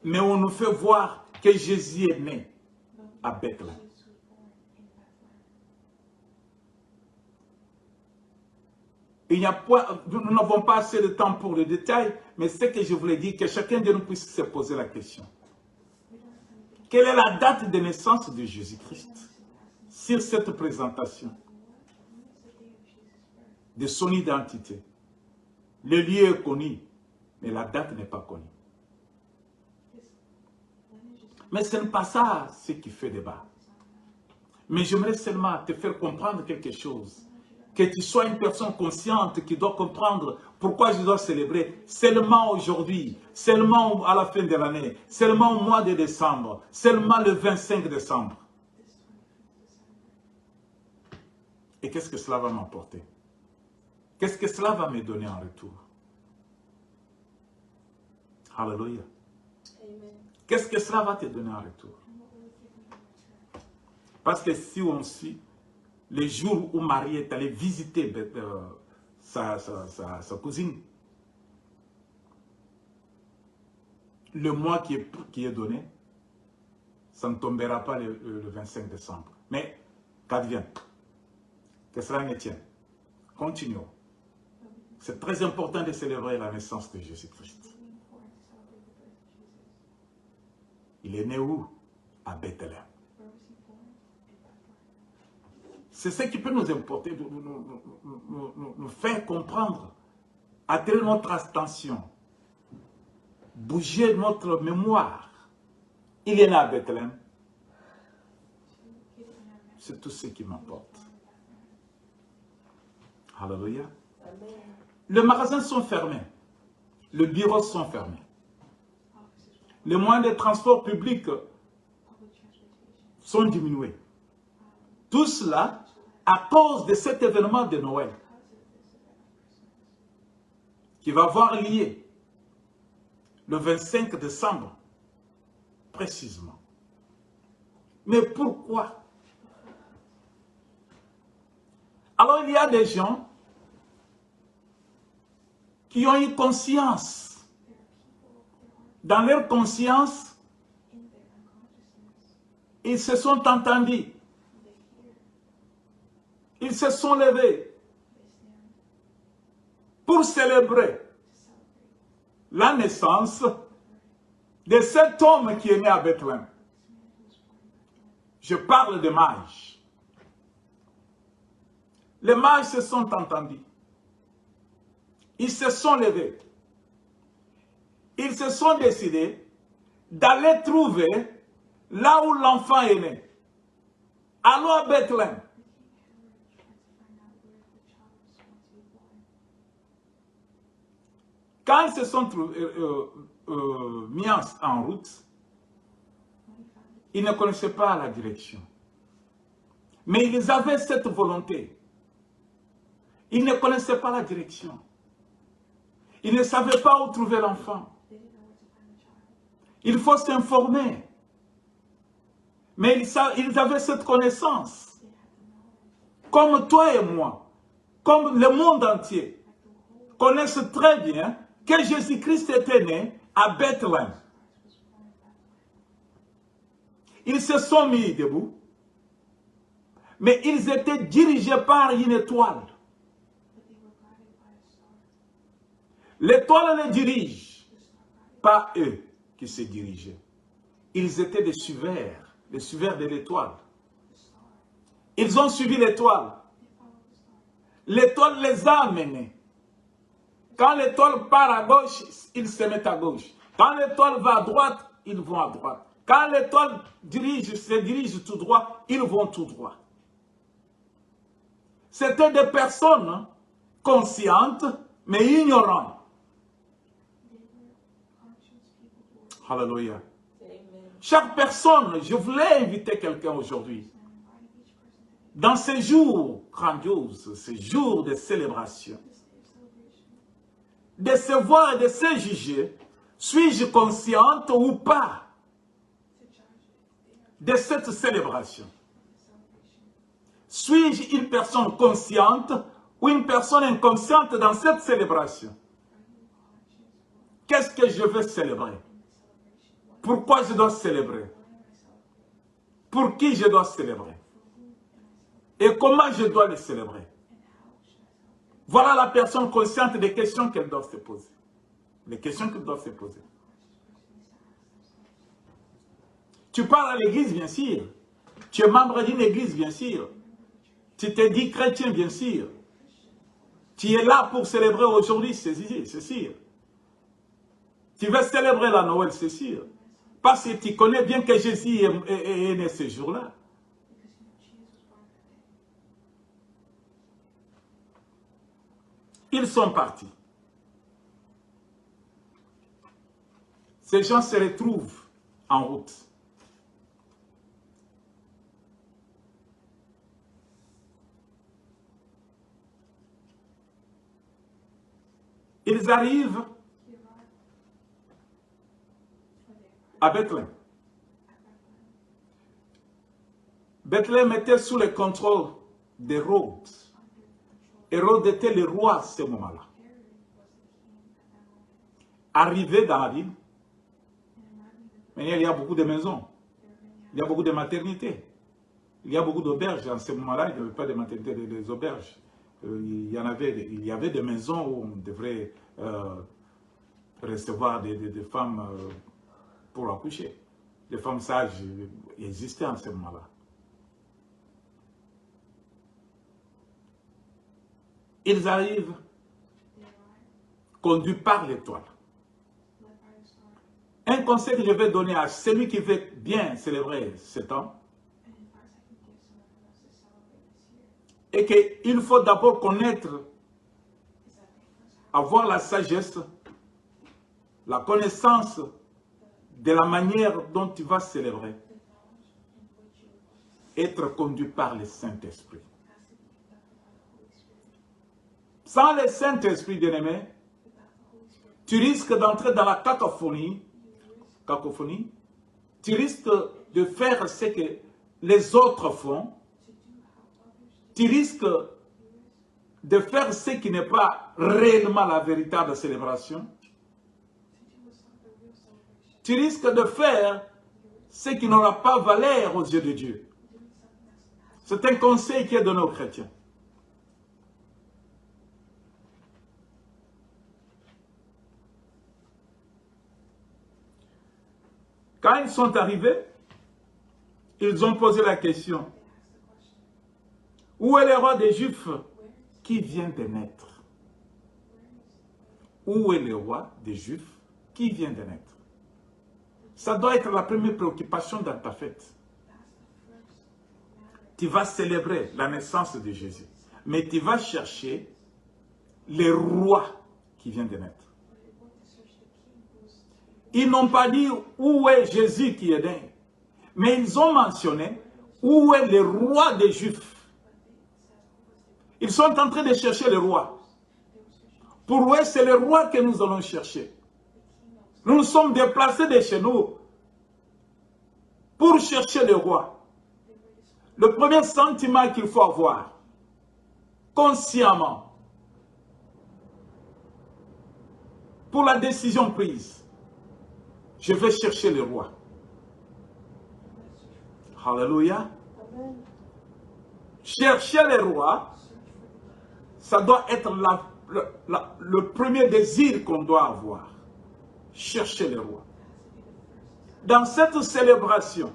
Mais on nous fait voir que Jésus est né à Bethléem. Nous n'avons pas assez de temps pour le détail, mais ce que je voulais dire, que chacun de nous puisse se poser la question. Quelle est la date de naissance de Jésus-Christ sur cette présentation de son identité? Le lieu est connu, mais la date n'est pas connue. Mais ce n'est pas ça ce qui fait débat. Mais j'aimerais seulement te faire comprendre quelque chose. Que tu sois une personne consciente qui doit comprendre pourquoi je dois célébrer seulement aujourd'hui, seulement à la fin de l'année, seulement au mois de décembre, seulement le 25 décembre. Et qu'est-ce que cela va m'apporter? Qu'est-ce que cela va me donner en retour? Alléluia. Qu'est-ce que cela va te donner en retour? Parce que si on suit les jours où Marie est allée visiter sa cousine, le mois qui est donné, ça ne tombera pas le 25 décembre. Mais qu'advienne? Que cela ne tienne. Continuons. C'est très important de célébrer la naissance de Jésus-Christ. Il est né où? À Bethléem. C'est ce qui peut nous importer, nous faire comprendre, attirer notre attention, bouger notre mémoire. Il est né à Bethléem. C'est tout ce qui m'importe. Alléluia. Les magasins sont fermés. Les bureaux sont fermés. Les moyens de transport public sont diminués. Tout cela à cause de cet événement de Noël qui va avoir lieu le 25 décembre précisément. Mais pourquoi? Alors il y a des gens qui ont eu conscience. Dans leur conscience, ils se sont entendus. Ils se sont levés pour célébrer la naissance de cet homme qui est né à Bethléem. Je parle des mages. Les mages se sont entendus. Ils se sont levés. Ils se sont décidés d'aller trouver là où l'enfant est né. Allons à Bethléem. Quand ils se sont mis en route, ils ne connaissaient pas la direction. Mais ils avaient cette volonté. Ils ne connaissaient pas la direction. Ils ne savaient pas où trouver l'enfant. Il faut s'informer. Mais ils avaient cette connaissance. Comme toi et moi, comme le monde entier, connaissent très bien que Jésus-Christ était né à Bethléem. Ils se sont mis debout, mais ils étaient dirigés par une étoile. L'étoile les dirige, pas eux qui se dirigeaient. Ils étaient des suiveurs de l'étoile. Ils ont suivi l'étoile. L'étoile les a amenés. Quand l'étoile part à gauche, ils se mettent à gauche. Quand l'étoile va à droite, ils vont à droite. Quand l'étoile se dirige tout droit, ils vont tout droit. C'étaient des personnes conscientes, mais ignorantes. Alléluia. Chaque personne, je voulais inviter quelqu'un aujourd'hui, dans ces jours grandioses, ces jours de célébration, de se voir et de se juger, suis-je consciente ou pas de cette célébration? Suis-je une personne consciente ou une personne inconsciente dans cette célébration? Qu'est-ce que je veux célébrer? Pourquoi je dois célébrer? Pour qui je dois célébrer? Et comment je dois le célébrer? Voilà la personne consciente des questions qu'elle doit se poser. Les questions qu'elle doit se poser. Tu pars à l'église, bien sûr. Tu es membre d'une église, bien sûr. Tu te dis chrétien, bien sûr. Tu es là pour célébrer aujourd'hui, c'est sûr. Tu veux célébrer la Noël, c'est sûr. Parce que tu connais bien que Jésus est né ce jour-là. Ils sont partis. Ces gens se retrouvent en route. Ils arrivent à Bethléem. Bethléem était sous le contrôle d'Hérode. Hérode était le roi à ce moment-là. Arrivé dans la ville, mais il y a beaucoup de maisons, il y a beaucoup de maternités, il y a beaucoup d'auberges. En ce moment-là, il n'y avait pas de maternité, des auberges. Il y avait des maisons où on devrait recevoir des femmes pour accoucher. Des femmes sages existaient en ce moment-là. Ils arrivent conduits par l'étoile. Un conseil que je vais donner à celui qui veut bien célébrer ce temps, est qu'il faut d'abord connaître, avoir la sagesse, la connaissance de la manière dont tu vas célébrer, être conduit par le Saint-Esprit. Sans le Saint-Esprit, bien-aimé, tu risques d'entrer dans la cacophonie, tu risques de faire ce que les autres font, tu risques de faire ce qui n'est pas réellement la véritable célébration, tu risques de faire ce qui n'aura pas valeur aux yeux de Dieu. C'est un conseil qui est donné aux chrétiens. Quand ils sont arrivés, ils ont posé la question. Où est le roi des Juifs qui vient de naître? Où est le roi des Juifs qui vient de naître? Ça doit être la première préoccupation dans ta fête. Tu vas célébrer la naissance de Jésus. Mais tu vas chercher le roi qui vient de naître. Ils n'ont pas dit où est Jésus qui est né. Mais ils ont mentionné où est le roi des Juifs. Ils sont en train de chercher le roi. Pour eux, c'est le roi que nous allons chercher. Nous nous sommes déplacés de chez nous pour chercher le roi. Le premier sentiment qu'il faut avoir, consciemment, pour la décision prise, je vais chercher le roi. Alléluia. Chercher le roi, ça doit être le premier désir qu'on doit avoir. Chercher le roi. Dans cette célébration,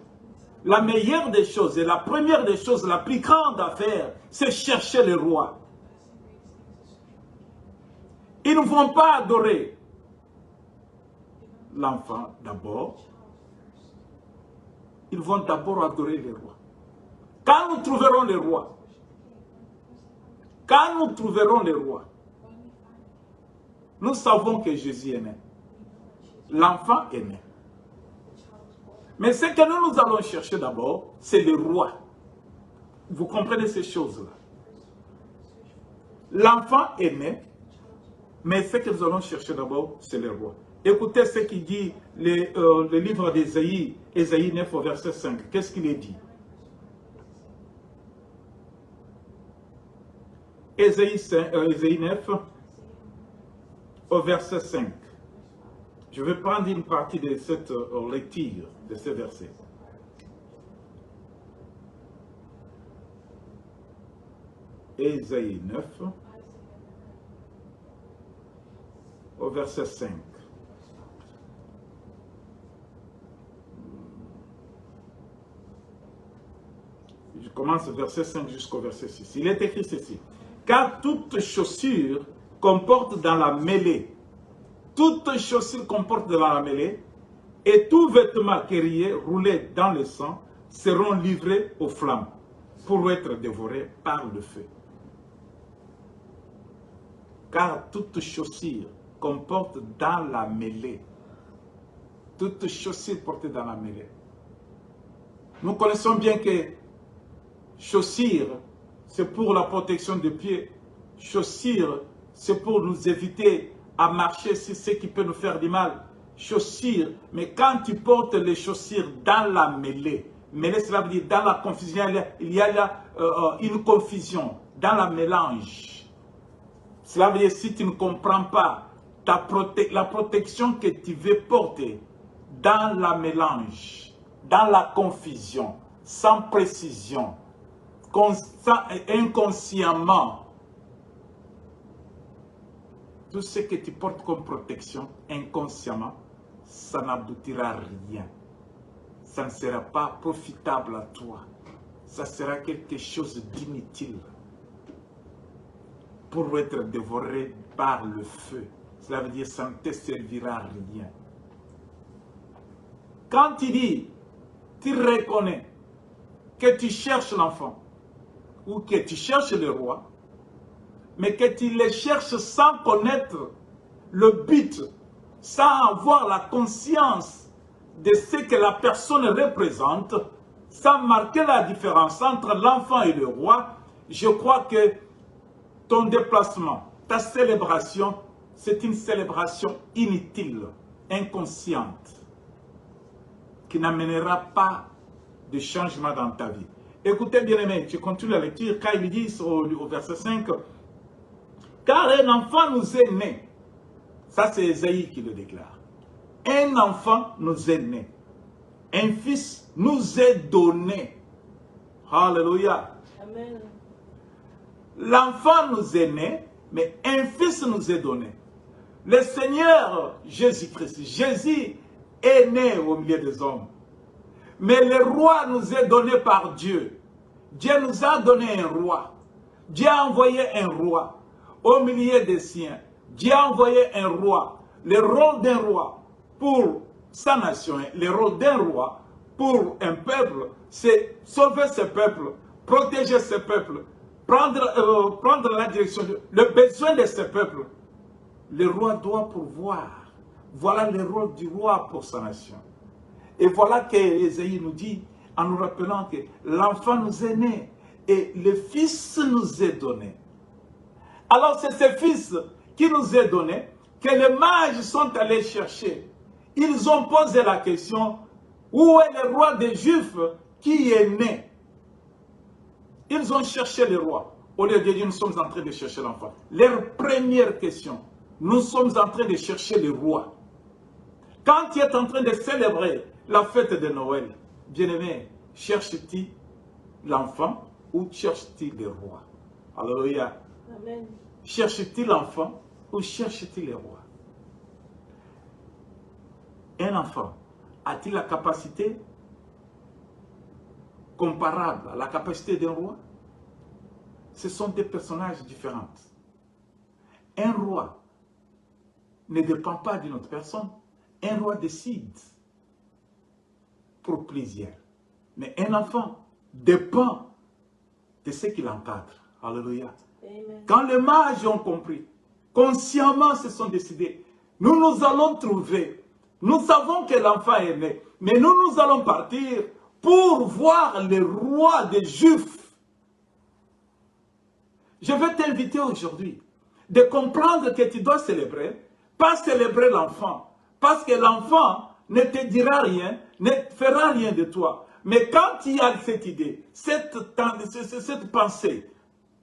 la meilleure des choses et la première des choses, la plus grande à faire, c'est chercher le roi. Ils ne vont pas adorer l'enfant d'abord. Ils vont d'abord adorer le roi. Quand nous trouverons le roi, nous savons que Jésus est né. L'enfant est né. Mais ce que nous allons chercher d'abord, c'est le roi. Vous comprenez ces choses-là? L'enfant est né, mais ce que nous allons chercher d'abord, c'est le roi. Écoutez ce qu'il dit le livre d'Ésaïe, Ésaïe 9 au verset 5. Qu'est-ce qu'il est dit? Ésaïe 9 au verset 5. Je vais prendre une partie de cette lecture, de ce verset. Ésaïe 9 au verset 5. Je commence verset 5 jusqu'au verset 6. Il est écrit ceci. Car toute chaussure comporte dans la mêlée. Toute chaussure comporte dans la mêlée. Et tout vêtement quérillé, roulé dans le sang, seront livrés aux flammes pour être dévorés par le feu. Car toute chaussure comporte dans la mêlée. Toute chaussure portée dans la mêlée. Nous connaissons bien que chaussure, c'est pour la protection des pieds. Chaussure, c'est pour nous éviter à marcher sur ce qui peut nous faire du mal. Chaussure, mais quand tu portes les chaussures dans la mêlée, mêlée, cela veut dire dans la confusion, il y a une confusion, dans la mélange. Cela veut dire si tu ne comprends pas la protection que tu veux porter dans la mélange, dans la confusion, sans précision, inconsciemment, tout ce que tu portes comme protection, inconsciemment, ça n'aboutira à rien. Ça ne sera pas profitable à toi. Ça sera quelque chose d'inutile pour être dévoré par le feu. Cela veut dire que ça ne te servira à rien. Quand tu dis, tu reconnais que tu cherches l'enfant ou que tu cherches le roi, mais que tu les cherches sans connaître le but, sans avoir la conscience de ce que la personne représente, sans marquer la différence entre l'enfant et le roi, je crois que ton déplacement, ta célébration, c'est une célébration inutile, inconsciente, qui n'amènera pas de changement dans ta vie. Écoutez bien aimé, je continue la lecture, quand il dit au verset 5, car un enfant nous est né. Ça c'est Ésaïe qui le déclare. Un enfant nous est né. Un fils nous est donné. Alléluia.
Amen.
L'enfant nous est né, mais un fils nous est donné. Le Seigneur Jésus-Christ, Jésus est né au milieu des hommes. Mais le roi nous est donné par Dieu. Dieu nous a donné un roi. Dieu a envoyé un roi au milieu des siens. Dieu a envoyé un roi. Le rôle d'un roi pour sa nation, le rôle d'un roi pour un peuple, c'est sauver ce peuple, protéger ce peuple, prendre la direction, le besoin de ce peuple. Le roi doit pourvoir. Voilà le rôle du roi pour sa nation. Et voilà que Ésaïe nous dit, en nous rappelant que l'enfant nous est né et le fils nous est donné. Alors c'est ce fils qui nous est donné que les mages sont allés chercher. Ils ont posé la question, où est le roi des Juifs qui est né? Ils ont cherché le roi. Au lieu de dire, nous sommes en train de chercher l'enfant. Leur première question, nous sommes en train de chercher le roi. Quand tu es en train de célébrer la fête de Noël, bien-aimé, cherches-tu l'enfant ou cherches-tu le roi? Alléluia.
Amen.
Cherches-tu l'enfant ou cherches-tu le roi? Un enfant a-t-il la capacité comparable à la capacité d'un roi? Ce sont des personnages différents. Un roi ne dépend pas d'une autre personne. Un roi décide pour plaisir. Mais un enfant dépend de ce qui l'encadre. Alléluia.
Amen.
Quand les mages ont compris, consciemment se sont décidés, nous allons trouver, nous savons que l'enfant est né, mais nous allons partir pour voir le roi des Juifs. Je vais t'inviter aujourd'hui de comprendre que tu dois célébrer, pas célébrer l'enfant, parce que l'enfant ne te dira rien, ne fera rien de toi. Mais quand tu as cette idée, cette pensée,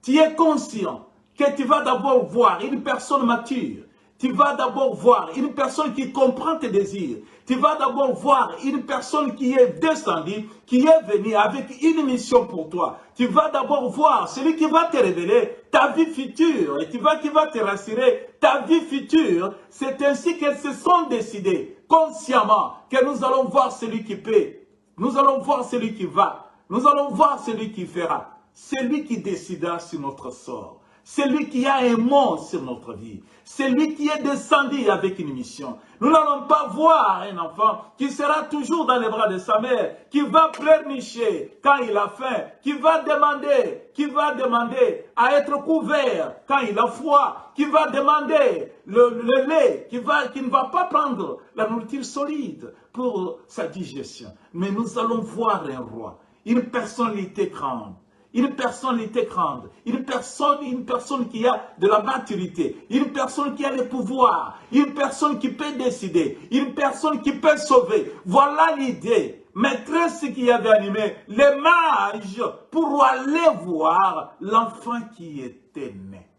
tu es conscient que tu vas d'abord voir une personne mature. Tu vas d'abord voir une personne qui comprend tes désirs. Tu vas d'abord voir une personne qui est descendue, qui est venue avec une mission pour toi. Tu vas d'abord voir celui qui va te révéler ta vie future et qui va te rassurer ta vie future. C'est ainsi qu'elles se sont décidées consciemment que nous allons voir celui qui paie. Nous allons voir celui qui va. Nous allons voir celui qui fera. Celui qui décidera sur notre sort. Celui qui a un mot sur notre vie. Celui qui est descendu avec une mission. Nous n'allons pas voir un enfant qui sera toujours dans les bras de sa mère, qui va pleurnicher quand il a faim, qui va demander à être couvert quand il a froid, qui va demander le lait, qui ne va pas prendre la nourriture solide pour sa digestion. Mais nous allons voir un roi, une personnalité grande. Une personnalité grande, une personne qui a de la maturité, une personne qui a le pouvoir, une personne qui peut décider, une personne qui peut sauver. Voilà l'idée maîtresse qui avait animé les mages pour aller voir l'enfant qui était né.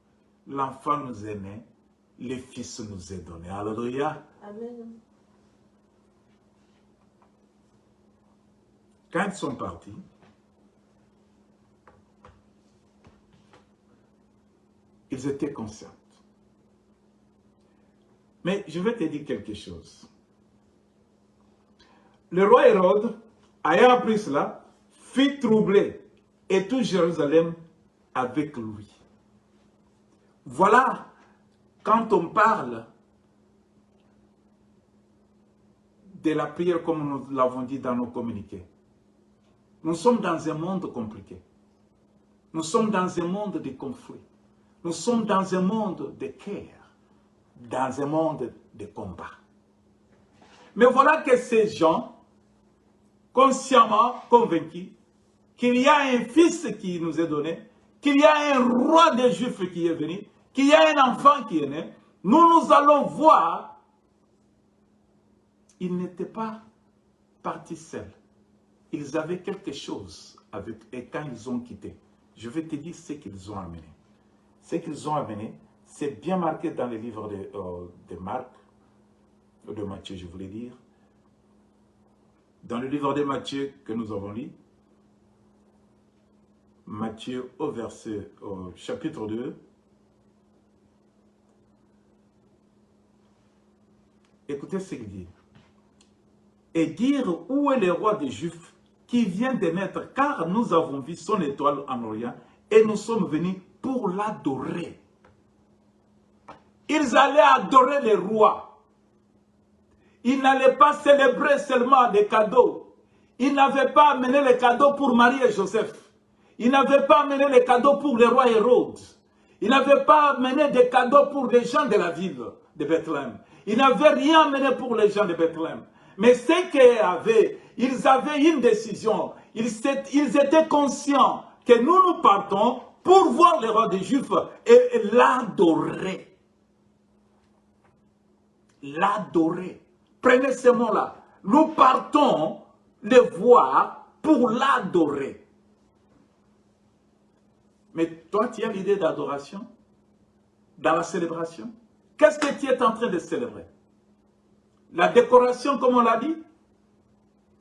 L'enfant nous est né, le Fils nous est donné. Alléluia.
Amen.
Quand ils sont partis, ils étaient conscients. Mais je vais te dire quelque chose. Le roi Hérode, ayant appris cela, fit troubler et tout Jérusalem avec lui. Voilà, quand on parle de la prière comme nous l'avons dit dans nos communiqués, nous sommes dans un monde compliqué. Nous sommes dans un monde de conflits. Nous sommes dans un monde de guerre, dans un monde de combat. Mais voilà que ces gens, consciemment convaincus, qu'il y a un fils qui nous est donné, qu'il y a un roi des Juifs qui est venu, qu'il y a un enfant qui est né, nous allons voir, ils n'étaient pas partis seuls. Ils avaient quelque chose avec eux et quand ils ont quitté. Je vais te dire ce qu'ils ont amené. Ce qu'ils ont amené, c'est bien marqué dans le livre de Marc, de Matthieu, je voulais dire. Dans le livre de Matthieu que nous avons lu, Matthieu au chapitre 2, écoutez ce qu'il dit. et dire où est le roi des Juifs qui vient de naître, car nous avons vu son étoile en Orient et nous sommes venus pour l'adorer. Ils allaient adorer le roi. Ils n'allaient pas célébrer seulement des cadeaux. Ils n'avaient pas amené les cadeaux pour Marie et Joseph. Ils n'avaient pas amené les cadeaux pour le roi Hérode. Ils n'avaient pas amené des cadeaux pour les gens de la ville de Bethléem. Ils n'avaient rien amené pour les gens de Bethléem. Mais ce qu'ils avaient, ils avaient une décision. Ils étaient conscients que nous partons pour voir le roi des Juifs et l'adorer. L'adorer. Prenez ce mot-là. Nous partons le voir pour l'adorer. Mais toi, tu as l'idée d'adoration dans la célébration. Qu'est-ce que tu es en train de célébrer? La décoration, comme on l'a dit,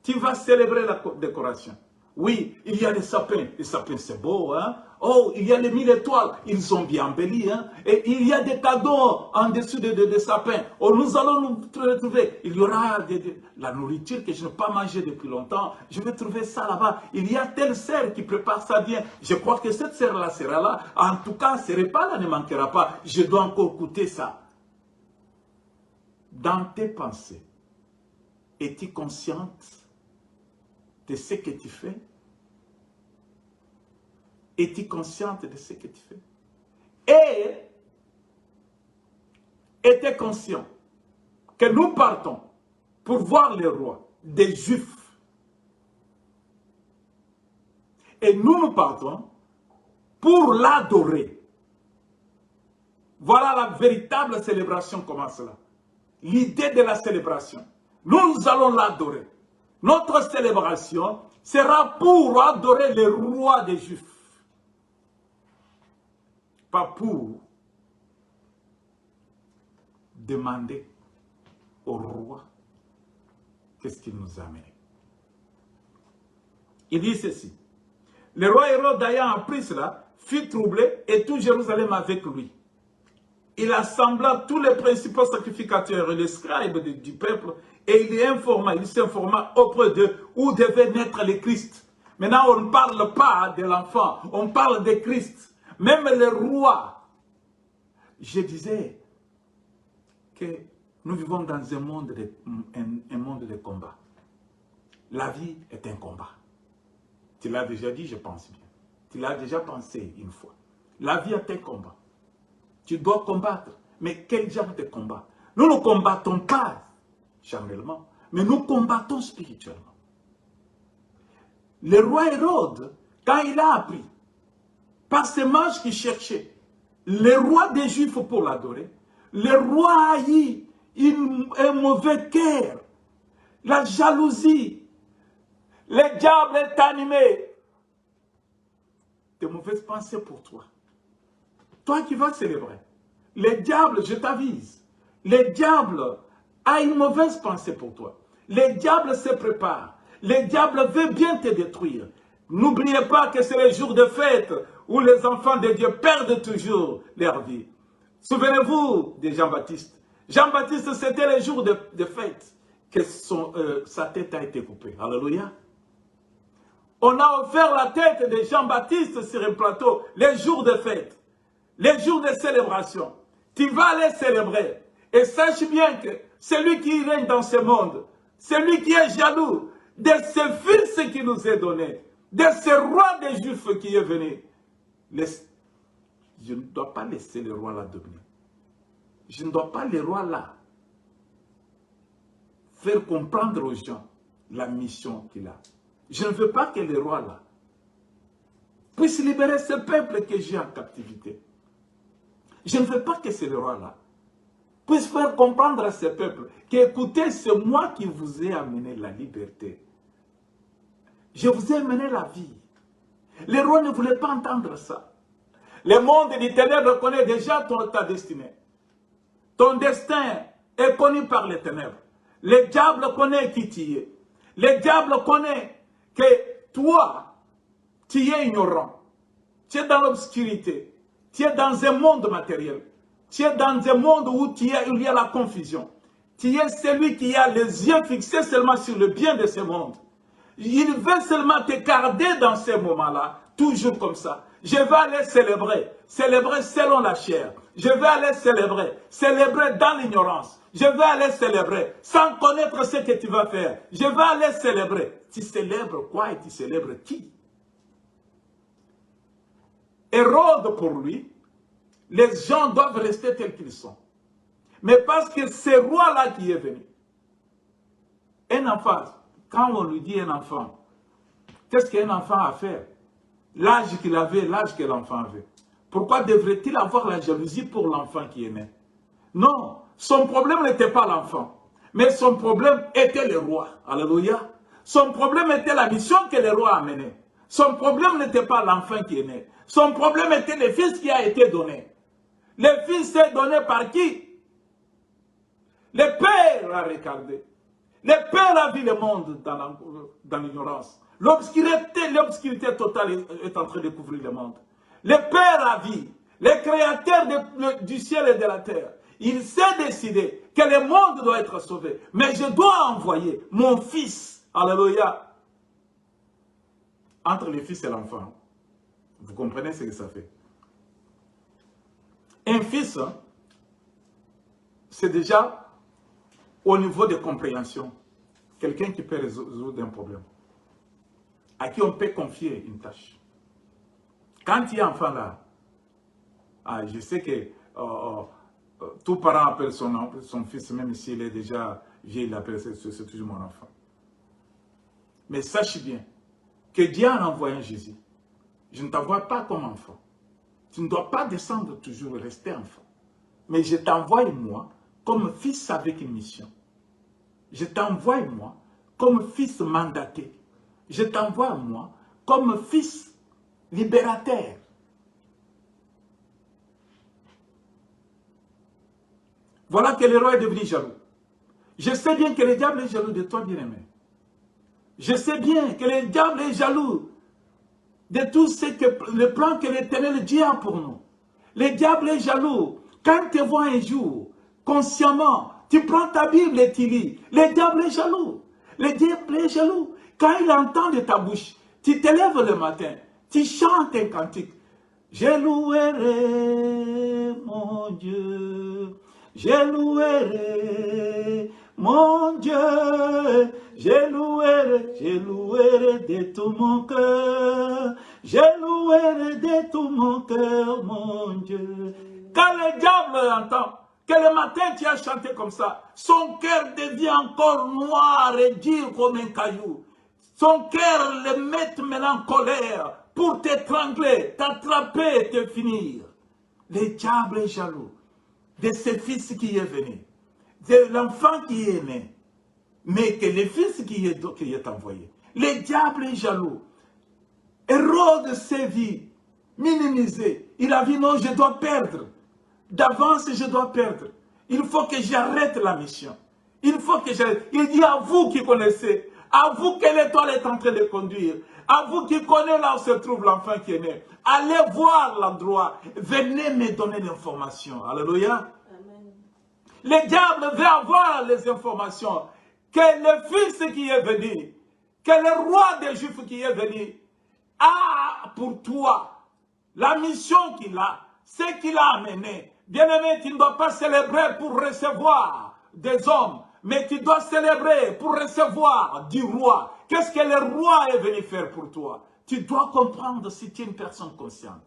tu vas célébrer la décoration. Oui, il y a des sapins. Les sapins, c'est beau, hein? Oh, il y a les 1000 étoiles. Ils ont bien embelli, hein? Et il y a des cadeaux en dessous des sapins. Oh, nous allons nous retrouver. Il y aura la nourriture que je n'ai pas mangée depuis longtemps. Je vais trouver ça là-bas. Il y a telle sœur qui prépare ça bien. Je crois que cette sœur-là sera là. En tout cas, ce repas-là ne manquera pas. Je dois encore goûter ça. Dans tes pensées, es-tu consciente de ce que tu fais? Es-tu consciente de ce que tu fais? Et es-tu conscient que nous partons pour voir le roi des Juifs? Et nous partons pour l'adorer. Voilà la véritable célébration commence là. L'idée de la célébration. Nous allons l'adorer. Notre célébration sera pour adorer le roi des Juifs. Pas pour demander au roi qu'est-ce qu'il nous a amené. Il dit ceci. Le roi Hérode ayant appris cela, fut troublé et tout Jérusalem avec lui. Il assembla tous les principaux sacrificateurs et les scribes du peuple et il s'informa auprès d'eux où devait naître le Christ. Maintenant, on ne parle pas de l'enfant, on parle de Christ. Même le roi. Je disais que nous vivons dans un monde de combat. La vie est un combat. Tu l'as déjà dit, je pense bien. Tu l'as déjà pensé une fois. La vie est un combat. Tu dois combattre. Mais quel genre de combat? Nous ne combattons pas charnellement, mais nous combattons spirituellement. Le roi Hérode, quand il a appris, par ces mages qui cherchaient le roi des Juifs pour l'adorer, le roi a eu un mauvais cœur, la jalousie, le diable est animé. De mauvaises pensées pour toi. Toi qui vas célébrer. Le diable, je t'avise, le diable a une mauvaise pensée pour toi. Le diable se prépare. Le diable veut bien te détruire. N'oubliez pas que c'est le jour de fête où les enfants de Dieu perdent toujours leur vie. Souvenez-vous de Jean-Baptiste. Jean-Baptiste, c'était le jour de fête que sa tête a été coupée. Alléluia. On a offert la tête de Jean-Baptiste sur un plateau les jours de fête, les jours de célébration. Tu vas aller célébrer. Et sache bien que celui qui règne dans ce monde, celui qui est jaloux de ce fils qui nous est donné, de ce roi des Juifs qui est venu, je ne dois pas laisser le roi là dominer. Je ne dois pas le roi là faire comprendre aux gens la mission qu'il a. Je ne veux pas que le roi là puisse libérer ce peuple que j'ai en captivité. Je ne veux pas que ce roi là puisse faire comprendre à ce peuple qu'écoutez, c'est moi qui vous ai amené la liberté. Je vous ai amené la vie. Le roi ne voulait pas entendre ça. Le monde des ténèbres connaît déjà ta destinée. Ton destin est connu par les ténèbres. Le diable connaît qui tu es. Le diable connaît que toi, tu es ignorant. Tu es dans l'obscurité. Tu es dans un monde matériel. Tu es dans un monde où il y a la confusion. Tu es celui qui a les yeux fixés seulement sur le bien de ce monde. Il veut seulement te garder dans ces moments-là, toujours comme ça. Je vais aller célébrer, célébrer selon la chair. Je vais aller célébrer, célébrer dans l'ignorance. Je vais aller célébrer sans connaître ce que tu vas faire. Je vais aller célébrer. Tu célèbres quoi et tu célèbres qui? Hérode pour lui, les gens doivent rester tels qu'ils sont. Mais parce que ce roi-là qui est venu, un enfant, quand on lui dit un enfant, qu'est-ce qu'un enfant a à faire? L'âge qu'il avait, l'âge que l'enfant avait. Pourquoi devrait-il avoir la jalousie pour l'enfant qui est né? Non, son problème n'était pas l'enfant, mais son problème était le roi. Alléluia. Son problème était la mission que le roi a menée. Son problème n'était pas l'enfant qui est né. Son problème était le fils qui a été donné. Le fils est donné par qui? Le Père a regardé. Le Père a vu le monde dans l'ignorance. L'obscurité totale est en train de couvrir le monde. Le Père a vu, le Créateur du ciel et de la terre. Il s'est décidé que le monde doit être sauvé. Mais je dois envoyer mon fils. Alléluia. Entre le fils et l'enfant. Vous comprenez ce que ça fait? Un fils, c'est déjà au niveau de compréhension. Quelqu'un qui peut résoudre un problème. À qui on peut confier une tâche. Quand il y a un enfant là, je sais que tout parent appelle son fils, même s'il est déjà vieux, il appelle c'est toujours mon enfant. Mais sache bien que Dieu a envoyé Jésus. Je ne t'envoie pas comme enfant. Tu ne dois pas descendre toujours et rester enfant. Mais je t'envoie moi comme fils avec une mission. Je t'envoie moi comme fils mandaté. Je t'envoie moi comme fils libérateur. Voilà que le roi est devenu jaloux. Je sais bien que le diable est jaloux de toi, bien-aimé. Je sais bien que le diable est jaloux de tout ce que le plan que l'Éternel Dieu a pour nous. Le diable est jaloux. Quand tu vois un jour, consciemment, tu prends ta Bible et tu lis. Le diable est jaloux. Le diable est jaloux. Quand il entend de ta bouche, tu te lèves le matin, tu chantes un cantique. Je louerai mon Dieu. Je louerai mon Dieu. Je louerai de tout mon cœur. Je louerai de tout mon cœur, mon Dieu. Quand le diable entend que le matin tu as chanté comme ça, son cœur devient encore noir et dur comme un caillou. Son cœur le met maintenant en colère pour t'étrangler, t'attraper et te finir. Le diable est jaloux de ce fils qui est venu, de l'enfant qui est né, mais que le fils qui est envoyé. Le diable est jaloux. Hérode s'est vu minimisé. Il a dit non, je dois perdre. D'avance, je dois perdre. Il faut que j'arrête la mission. Il faut que j'arrête. Il dit à vous qui connaissez, à vous que l'étoile est en train de conduire, à vous qui connaissez là où se trouve l'enfant qui est né, allez voir l'endroit, venez me donner l'information. Alléluia. Amen. Le diable veut avoir les informations que le fils qui est venu, que le roi des Juifs qui est venu, a pour toi la mission qu'il a, ce qu'il a amené. Bien-aimé, tu ne dois pas célébrer pour recevoir des hommes, mais tu dois célébrer pour recevoir du roi. Qu'est-ce que le roi est venu faire pour toi? Tu dois comprendre si tu es une personne consciente.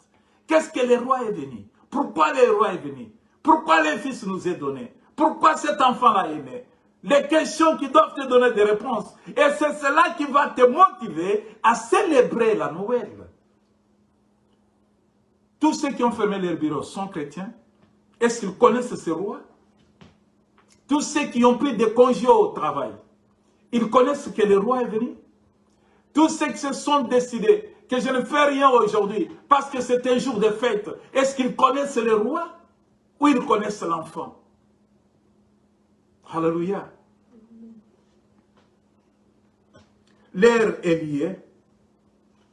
Qu'est-ce que le roi est venu? Pourquoi le roi est venu? Pourquoi le fils nous est donné? Pourquoi cet enfant-là est né? Les questions qui doivent te donner des réponses. Et c'est cela qui va te motiver à célébrer la Noël. Tous ceux qui ont fermé leur bureau sont chrétiens. Est-ce qu'ils connaissent ce roi? Tous ceux qui ont pris des congés au travail, ils connaissent que le roi est venu? Tous ceux qui se sont décidés que je ne fais rien aujourd'hui parce que c'est un jour de fête, est-ce qu'ils connaissent le roi ou ils connaissent l'enfant? Alléluia. L'heure est liée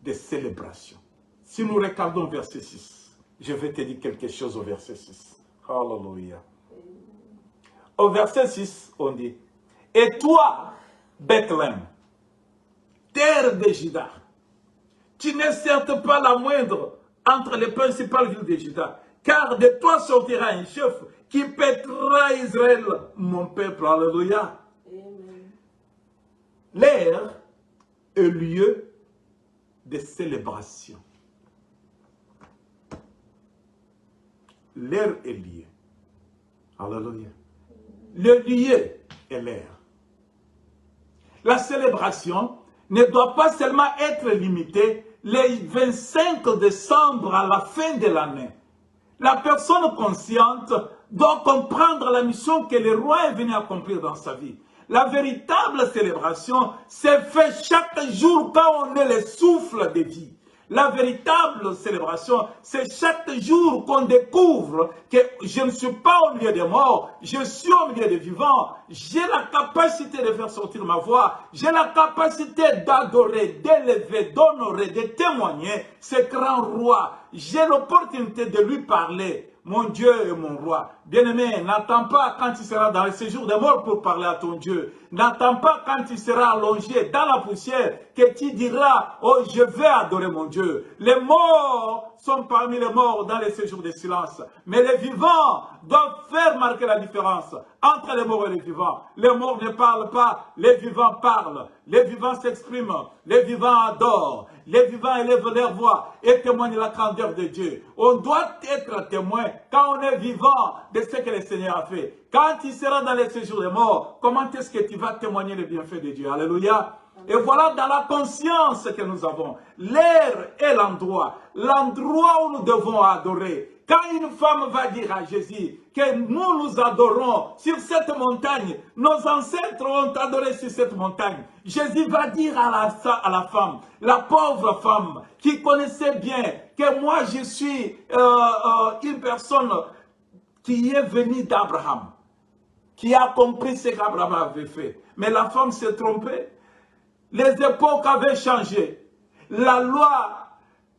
de célébration. Si nous regardons verset 6, je vais te dire quelque chose au verset 6. Alléluia. au verset 6, on dit, « Et toi, Bethléem, terre de Juda, tu n'es certes pas la moindre entre les principales villes de Juda, car de toi sortira un chef qui pètera Israël, mon peuple. » Alléluia. L'air est lieu de célébration. L'air est lié. Alléluia. Le lieu est l'air. La célébration ne doit pas seulement être limitée les 25 décembre à la fin de l'année. La personne consciente doit comprendre la mission que le roi est venu accomplir dans sa vie. La véritable célébration se fait chaque jour quand on est le souffle de vie. La véritable célébration, c'est chaque jour qu'on découvre que je ne suis pas au milieu des morts, je suis au milieu des vivants. J'ai la capacité de faire sortir ma voix, j'ai la capacité d'adorer, d'élever, d'honorer, de témoigner ce grand roi. J'ai l'opportunité de lui parler. Mon Dieu et mon roi. Bien-aimé, n'attends pas quand tu seras dans le séjour des morts pour parler à ton Dieu. N'attends pas quand tu seras allongé dans la poussière que tu diras, oh, je vais adorer mon Dieu. Les morts sont parmi les morts dans les séjours de silence. Mais les vivants doivent faire marquer la différence entre les morts et les vivants. Les morts ne parlent pas, les vivants parlent. Les vivants s'expriment, les vivants adorent. Les vivants élèvent leur voix et témoignent la grandeur de Dieu. On doit être témoin quand on est vivant de ce que le Seigneur a fait. Quand tu seras dans les séjours des morts, comment est-ce que tu vas témoigner les bienfaits de Dieu? Alléluia. Et voilà dans la conscience que nous avons. L'air est l'endroit où nous devons adorer. Quand une femme va dire à Jésus que nous adorons sur cette montagne, nos ancêtres ont adoré sur cette montagne, Jésus va dire à la femme, la pauvre femme, qui connaissait bien que moi je suis une personne qui est venue d'Abraham, qui a compris ce qu'Abraham avait fait. Mais la femme s'est trompée. Les époques avaient changé. La loi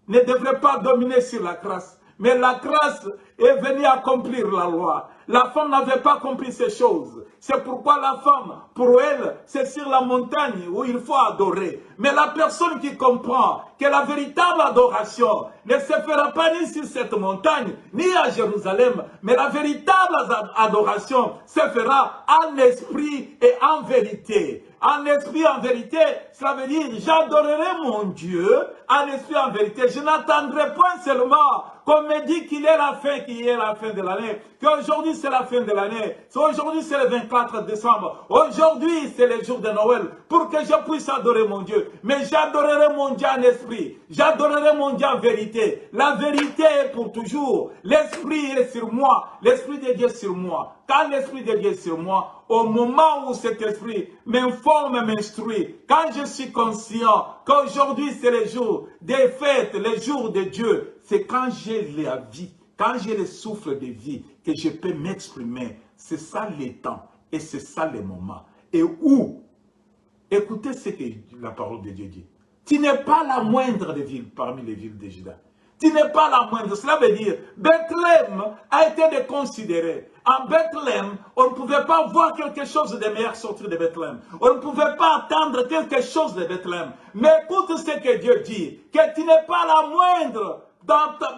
ne devrait pas dominer sur la grâce. Mais la grâce est venue accomplir la loi. La femme n'avait pas compris ces choses. C'est pourquoi la femme, pour elle, c'est sur la montagne où il faut adorer. Mais la personne qui comprend que la véritable adoration ne se fera pas ni sur cette montagne, ni à Jérusalem, mais la véritable adoration se fera en esprit et en vérité. En esprit, en vérité, cela veut dire j'adorerai mon Dieu en esprit, en vérité. Je n'attendrai pas seulement qu'on me dit qu'il est la fin, qu'il est la fin de l'année, qu'aujourd'hui c'est la fin de l'année, aujourd'hui c'est le 24 décembre, aujourd'hui c'est le jour de Noël, pour que je puisse adorer mon Dieu. Mais j'adorerai mon Dieu en esprit, j'adorerai mon Dieu en vérité. La vérité est pour toujours. L'esprit est sur moi, l'esprit de Dieu est sur moi. Quand l'esprit de Dieu est sur moi, au moment où cet esprit m'informe et m'instruit, quand je suis conscient qu'aujourd'hui c'est le jour des fêtes, le jour de Dieu, c'est quand j'ai la vie, quand j'ai le souffle de vie, que je peux m'exprimer. C'est ça les temps et c'est ça les moments. Et où, écoutez ce que la parole de Dieu dit. Tu n'es pas la moindre des villes parmi les villes de Juda. Tu n'es pas la moindre. Cela veut dire, Bethléem a été déconsidéré. En Bethléem, on ne pouvait pas voir quelque chose de meilleur sortir de Bethléem. On ne pouvait pas attendre quelque chose de Bethléem. Mais écoute ce que Dieu dit, que tu n'es pas la moindre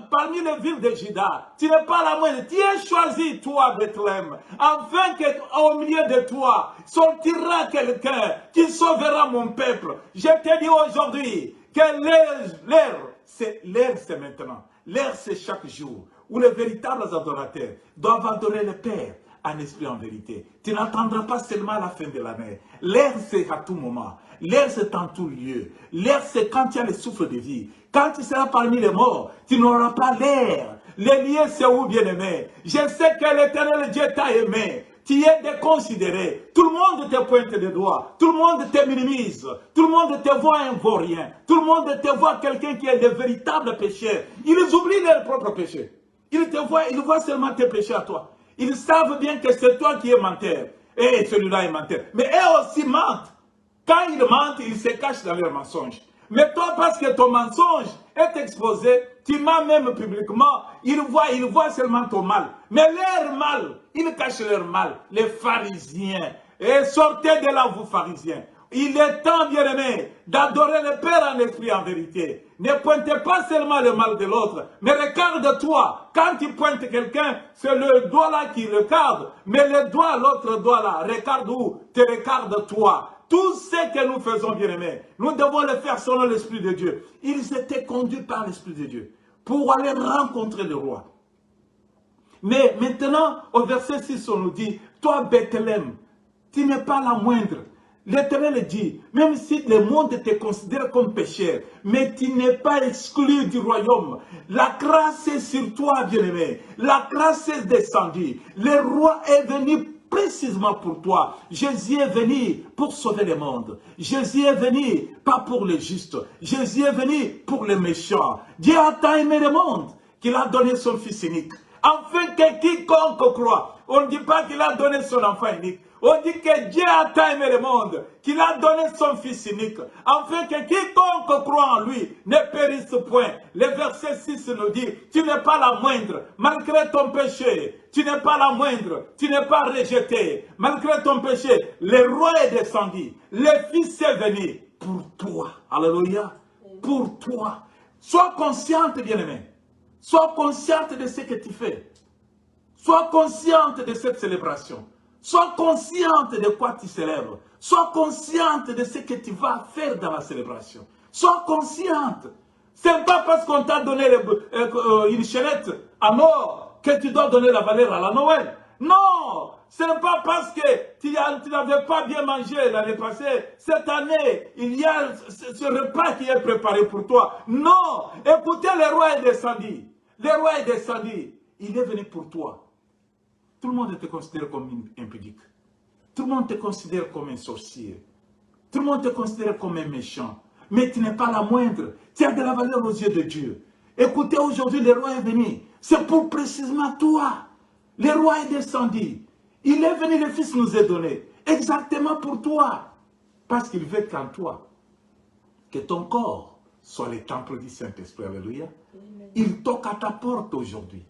parmi les villes de Juda. Tu n'es pas la moindre. Tu es choisi, toi, Bethléem, afin qu'au milieu de toi sortira quelqu'un qui sauvera mon peuple. Je te dis aujourd'hui que l'heure c'est maintenant. L'heure c'est chaque jour où les véritables adorateurs doivent adorer le Père en esprit, en vérité. Tu n'attendras pas seulement à la fin de l'année. L'heure c'est à tout moment. L'heure c'est en tout lieu. L'heure c'est quand tu as le souffle de vie. Quand tu seras parmi les morts, tu n'auras pas l'air. Les lieux c'est où, bien-aimé? Je sais que l'Éternel Dieu t'a aimé. Tu es déconsidéré. Tout le monde te pointe des doigts. Tout le monde te minimise. Tout le monde te voit un vaurien. Tout le monde te voit quelqu'un qui est de véritables pécheurs. Ils oublient leurs propres péchés. Ils te voient, ils voient seulement tes péchés à toi. Ils savent bien que c'est toi qui es menteur. Et celui-là est menteur. Mais eux aussi mentent. Quand ils mentent, ils se cachent dans leurs mensonges. Mais toi, parce que ton mensonge est exposé, tu m'as même publiquement, ils voient seulement ton mal. Mais leur mal, ils cachent leur mal. Les pharisiens. Et sortez de là, vous pharisiens. Il est temps, bien-aimé, d'adorer le Père en esprit en vérité. Ne pointez pas seulement le mal de l'autre, mais regarde-toi. Quand tu pointes quelqu'un, c'est le doigt là qui regarde, mais le doigt, l'autre doigt là, regarde où? Te regarde toi. Tout ce que nous faisons, bien-aimés, nous devons le faire selon l'Esprit de Dieu. Ils étaient conduits par l'Esprit de Dieu pour aller rencontrer le roi. Mais maintenant, au verset 6, on nous dit, toi Bethléem, tu n'es pas la moindre. L'Éternel dit, même si le monde te considère comme pécheur, mais tu n'es pas exclu du royaume. La grâce est sur toi, bien-aimé. La grâce est descendue. Le roi est venu précisément pour toi. Jésus est venu pour sauver le monde. Jésus est venu pas pour les justes. Jésus est venu pour les méchants. Dieu a tant aimé le monde qu'il a donné son Fils unique. Afin que quiconque croit, on ne dit pas qu'il a donné son enfant unique. On dit que Dieu a tant aimé le monde, qu'il a donné son Fils unique, afin que quiconque croit en lui ne périsse point. Le verset 6 nous dit, tu n'es pas la moindre, malgré ton péché, tu n'es pas la moindre, tu n'es pas rejeté, malgré ton péché. Le roi est descendu, le Fils est venu pour toi. Alléluia, pour toi. Sois consciente, bien-aimé. Sois consciente de ce que tu fais. Sois consciente de cette célébration. Sois consciente de quoi tu célèbres. Sois consciente de ce que tu vas faire dans la célébration. Sois consciente. Ce n'est pas parce qu'on t'a donné une chaînette en or que tu dois donner la valeur à la Noël. Non, ce n'est pas parce que tu n'avais pas bien mangé l'année passée. Cette année, il y a ce repas qui est préparé pour toi. Non, écoutez, le roi est descendu. Le roi est descendu. Il est venu pour toi. Tout le monde te considère comme impudique. Tout le monde te considère comme un sorcier. Tout le monde te considère comme un méchant. Mais tu n'es pas la moindre. Tu as de la valeur aux yeux de Dieu. Écoutez, aujourd'hui, le roi est venu. C'est pour précisément toi. Le roi est descendu. Il est venu, le Fils nous est donné. Exactement pour toi. Parce qu'il veut qu'en toi, que ton corps soit le temple du Saint-Esprit. Alléluia. Il toque à ta porte aujourd'hui.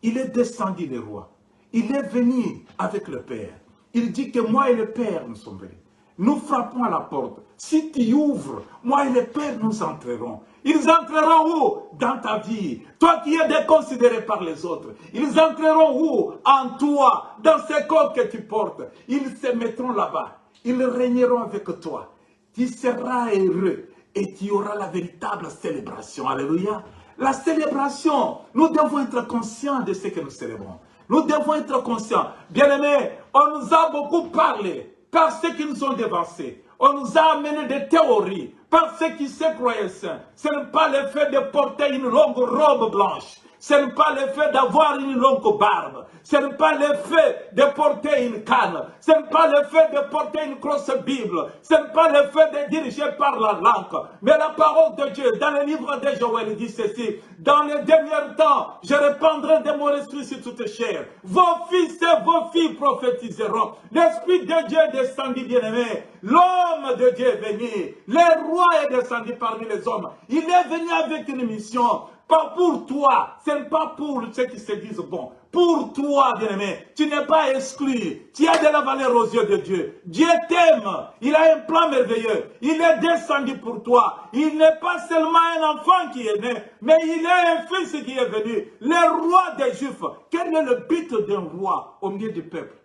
Il est descendu, le roi. Il est venu avec le Père. Il dit que moi et le Père nous sommes venus. Nous frappons à la porte. Si tu ouvres, moi et le Père nous entrerons. Ils entreront où? Dans ta vie. Toi qui es déconsidéré par les autres. Ils entreront où? En toi. Dans ce corps que tu portes. Ils se mettront là-bas. Ils régneront avec toi. Tu seras heureux. Et tu auras la véritable célébration. Alléluia. La célébration, nous devons être conscients de ce que nous célébrons. Nous devons être conscients. Bien-aimés, on nous a beaucoup parlé par ceux qui nous ont dévancés. On nous a amené des théories par ceux qui se croyaient saints. Ce n'est pas le fait de porter une longue robe blanche. Ce n'est pas le fait d'avoir une longue barbe. Ce n'est pas le fait de porter une canne. Ce n'est pas le fait de porter une grosse Bible. Ce n'est pas le fait de diriger par la langue. Mais la parole de Dieu, dans le livre de Joël, dit ceci. Dans les derniers temps, je répandrai de mon esprit sur toute chair. Vos fils et vos filles prophétiseront. L'esprit de Dieu est descendu, bien-aimé. L'homme de Dieu est venu. Le roi est descendu parmi les hommes. Il est venu avec une mission. Pas pour toi, ce n'est pas pour ceux qui se disent bon. Pour toi, bien-aimé, tu n'es pas exclu. Tu as de la valeur aux yeux de Dieu. Dieu t'aime. Il a un plan merveilleux. Il est descendu pour toi. Il n'est pas seulement un enfant qui est né, mais il est un fils qui est venu. Le roi des Juifs. Quel est le but d'un roi au milieu du peuple?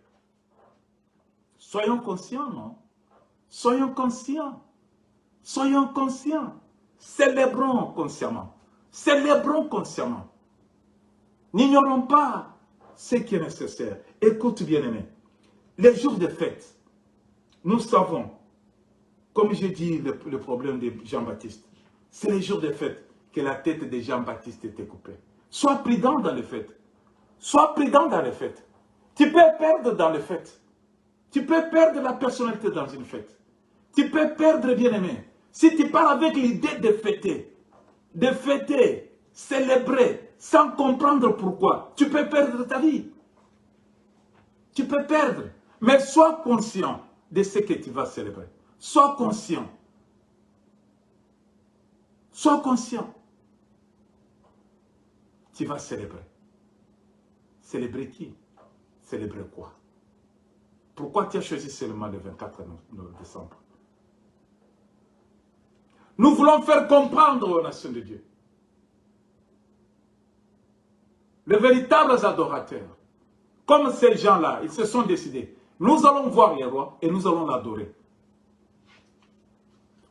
Soyons conscients, non? Soyons conscients. Soyons conscients. Célébrons consciemment. Célébrons consciemment. N'ignorons pas ce qui est nécessaire. Écoute, bien-aimé. Les jours de fête, nous savons, comme j'ai dit le problème de Jean-Baptiste, c'est les jours de fête que la tête de Jean-Baptiste était coupée. Sois prudent dans les fêtes. Sois prudent dans les fêtes. Tu peux perdre dans les fêtes. Tu peux perdre la personnalité dans une fête. Tu peux perdre, bien-aimé. Si tu pars avec l'idée de fêter, célébrer, sans comprendre pourquoi, tu peux perdre ta vie. Tu peux perdre. Mais sois conscient de ce que tu vas célébrer. Sois conscient. Sois conscient. Tu vas célébrer. Célébrer qui? Célébrer quoi? Pourquoi tu as choisi seulement le 24 décembre? Nous voulons faire comprendre aux nations de Dieu. Les véritables adorateurs, comme ces gens-là, ils se sont décidés. Nous allons voir les rois et nous allons l'adorer.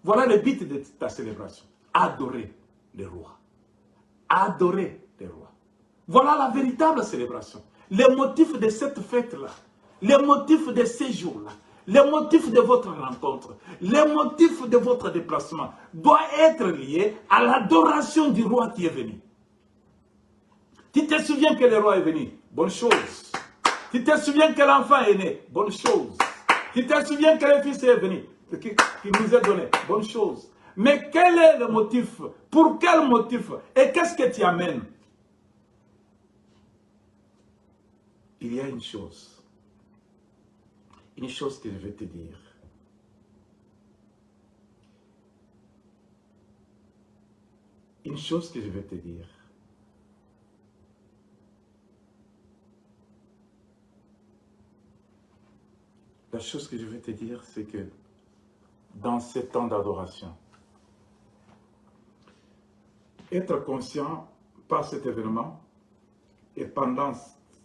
Voilà le but de ta célébration. Adorer les rois. Adorer les rois. Voilà la véritable célébration. Les motifs de cette fête-là, les motifs de ces jours-là, les motifs de votre rencontre, les motifs de votre déplacement doivent être liés à l'adoration du roi qui est venu. Tu te souviens que le roi est venu? Bonne chose. Tu te souviens que l'enfant est né? Bonne chose. Tu te souviens que le fils est venu? Qui nous est donné? Bonne chose. Mais quel est le motif? Pour quel motif? Et qu'est-ce que tu amènes? Il y a une chose que je vais te dire. Une chose que je vais te dire. La chose que je vais te dire, c'est que dans ces temps d'adoration, être conscient par cet événement et pendant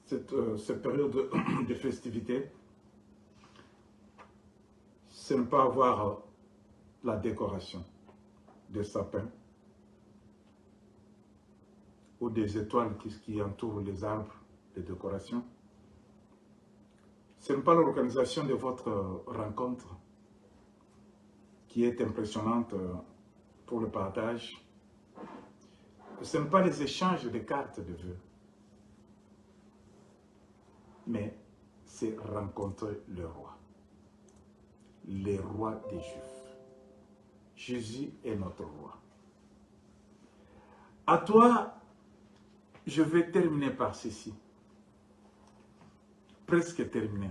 cette période de festivité, c'est ne pas avoir la décoration des sapins ou des étoiles qui entourent les arbres de décoration. Ce n'est pas l'organisation de votre rencontre qui est impressionnante pour le partage. Ce n'est pas les échanges de cartes de vœux. Mais c'est rencontrer le roi. Le roi des Juifs. Jésus est notre roi. À toi, je vais terminer par ceci. Presque terminé.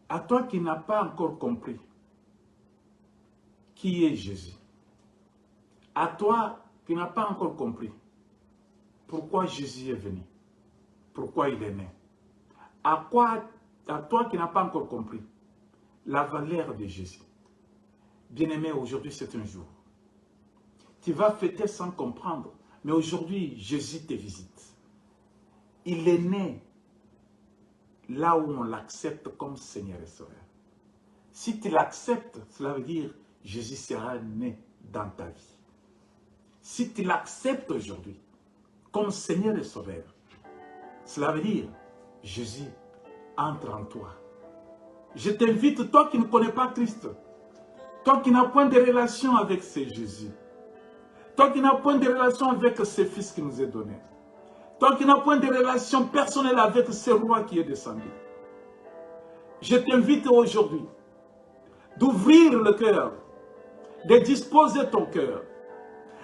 À toi qui n'as pas encore compris qui est Jésus. À toi qui n'as pas encore compris pourquoi Jésus est venu. Pourquoi il est né. À toi qui n'as pas encore compris la valeur de Jésus. Bien-aimé, aujourd'hui c'est un jour. Tu vas fêter sans comprendre, mais aujourd'hui Jésus te visite. Il est né là où on l'accepte comme Seigneur et Sauveur. Si tu l'acceptes, cela veut dire Jésus sera né dans ta vie. Si tu l'acceptes aujourd'hui comme Seigneur et Sauveur, cela veut dire Jésus entre en toi. Je t'invite, toi qui ne connais pas Christ, toi qui n'as point de relation avec ce Jésus, toi qui n'as point de relation avec ce Fils qui nous est donné, toi qui n'as point de relation personnelle avec ce roi qui est descendu, je t'invite aujourd'hui d'ouvrir le cœur, de disposer ton cœur,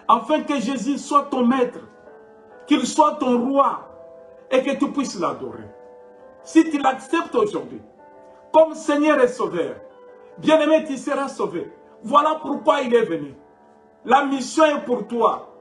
afin que Jésus soit ton maître, qu'il soit ton roi, et que tu puisses l'adorer. Si tu l'acceptes aujourd'hui, comme Seigneur et Sauveur, bien-aimé, tu seras sauvé. Voilà pourquoi il est venu. La mission est pour toi.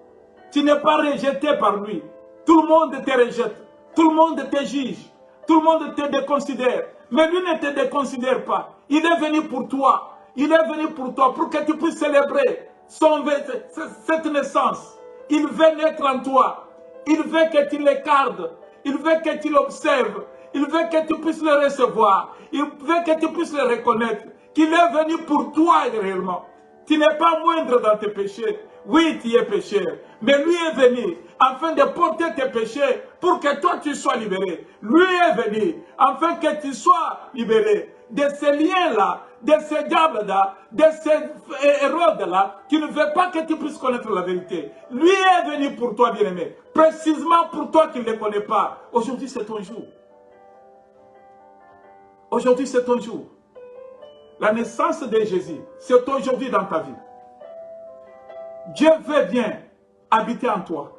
Tu n'es pas rejeté par lui. Tout le monde te rejette. Tout le monde te juge. Tout le monde te déconsidère. Mais lui ne te déconsidère pas. Il est venu pour toi. Il est venu pour toi, pour que tu puisses célébrer cette naissance. Il veut naître en toi. Il veut que tu l'écartes. Il veut que tu l'observes. Il veut que tu puisses le recevoir. Il veut que tu puisses le reconnaître. Qu'il est venu pour toi réellement. Tu n'es pas moindre dans tes péchés. Oui, tu es pécheur. Mais lui est venu afin de porter tes péchés pour que toi tu sois libéré. Lui est venu afin que tu sois libéré de ces liens-là, de ces diables-là, de ces hérodes-là qui ne veulent pas que tu puisses connaître la vérité. Lui est venu pour toi, bien-aimé. Précisément pour toi qui ne le connais pas. Aujourd'hui, c'est ton jour. Aujourd'hui, c'est ton jour. La naissance de Jésus, c'est aujourd'hui dans ta vie. Dieu veut bien habiter en toi.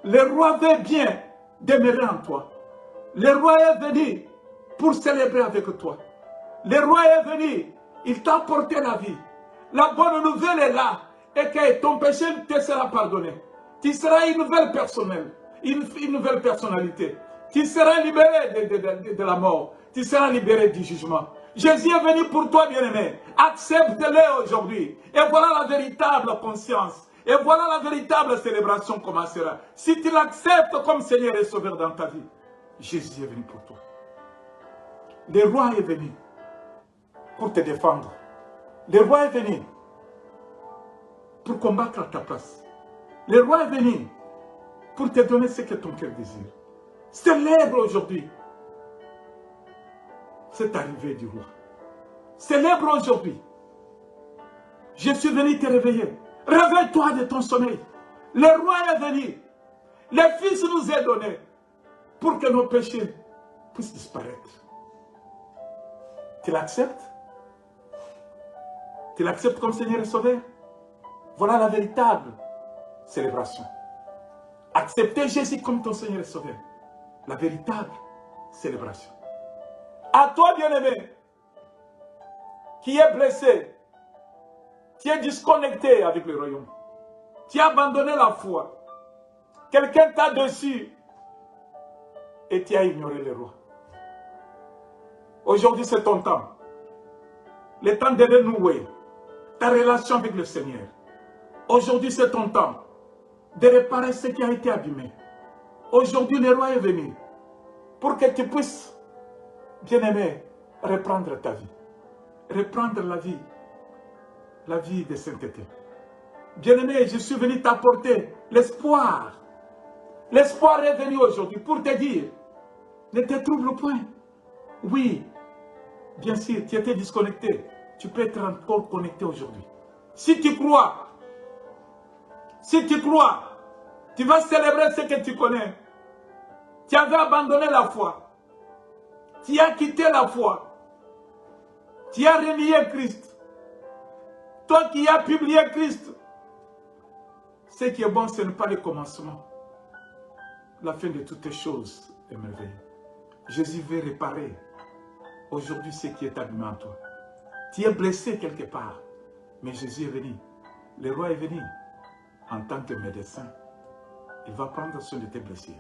Le roi veut bien demeurer en toi. Le roi est venu pour célébrer avec toi. Le roi est venu, il t'a apporté la vie. La bonne nouvelle est là. et que ton péché te sera pardonné. Tu seras une nouvelle nouvelle personnalité. Tu seras libéré de la mort. Tu seras libéré du jugement. Jésus est venu pour toi, bien-aimé. Accepte-le aujourd'hui. Et voilà la véritable conscience. Et voilà la véritable célébration commencera. Si tu l'acceptes comme Seigneur et Sauveur dans ta vie, Jésus est venu pour toi. Le roi est venu pour te défendre. Le roi est venu pour combattre à ta place. Le roi est venu pour te donner ce que ton cœur désire. Célèbre aujourd'hui cette arrivée du roi. Célèbre aujourd'hui. Je suis venu te réveiller. Réveille-toi de ton sommeil. Le roi est venu. Le Fils nous est donné pour que nos péchés puissent disparaître. Tu l'acceptes? Tu l'acceptes comme Seigneur et Sauveur? Voilà la véritable célébration. Accepter Jésus comme ton Seigneur et Sauveur. La véritable célébration. À toi, bien-aimé, qui est blessé, tu es disconnecté avec le royaume. Tu as abandonné la foi. Quelqu'un t'a dessus et tu as ignoré le roi. Aujourd'hui, c'est ton temps. Le temps de renouer ta relation avec le Seigneur. Aujourd'hui, c'est ton temps de réparer ce qui a été abîmé. Aujourd'hui, le roi est venu pour que tu puisses, bien-aimé, reprendre ta vie. Reprendre la vie de sainteté. Bien-aimé, je suis venu t'apporter l'espoir. L'espoir est venu aujourd'hui pour te dire, ne te trouble point. Oui, bien sûr, tu étais disconnecté. Tu peux être encore connecté aujourd'hui. Si tu crois, tu vas célébrer ce que tu connais. Tu avais abandonné la foi. Tu as quitté la foi. Tu as renié Christ. Toi qui as publié Christ. Ce qui est bon, ce n'est pas le commencement. La fin de toutes les choses est merveilleuse. Jésus veut réparer aujourd'hui ce qui est abîmé en toi. Tu es blessé quelque part, mais Jésus est venu. Le roi est venu en tant que médecin. Il va prendre soin de tes blessures.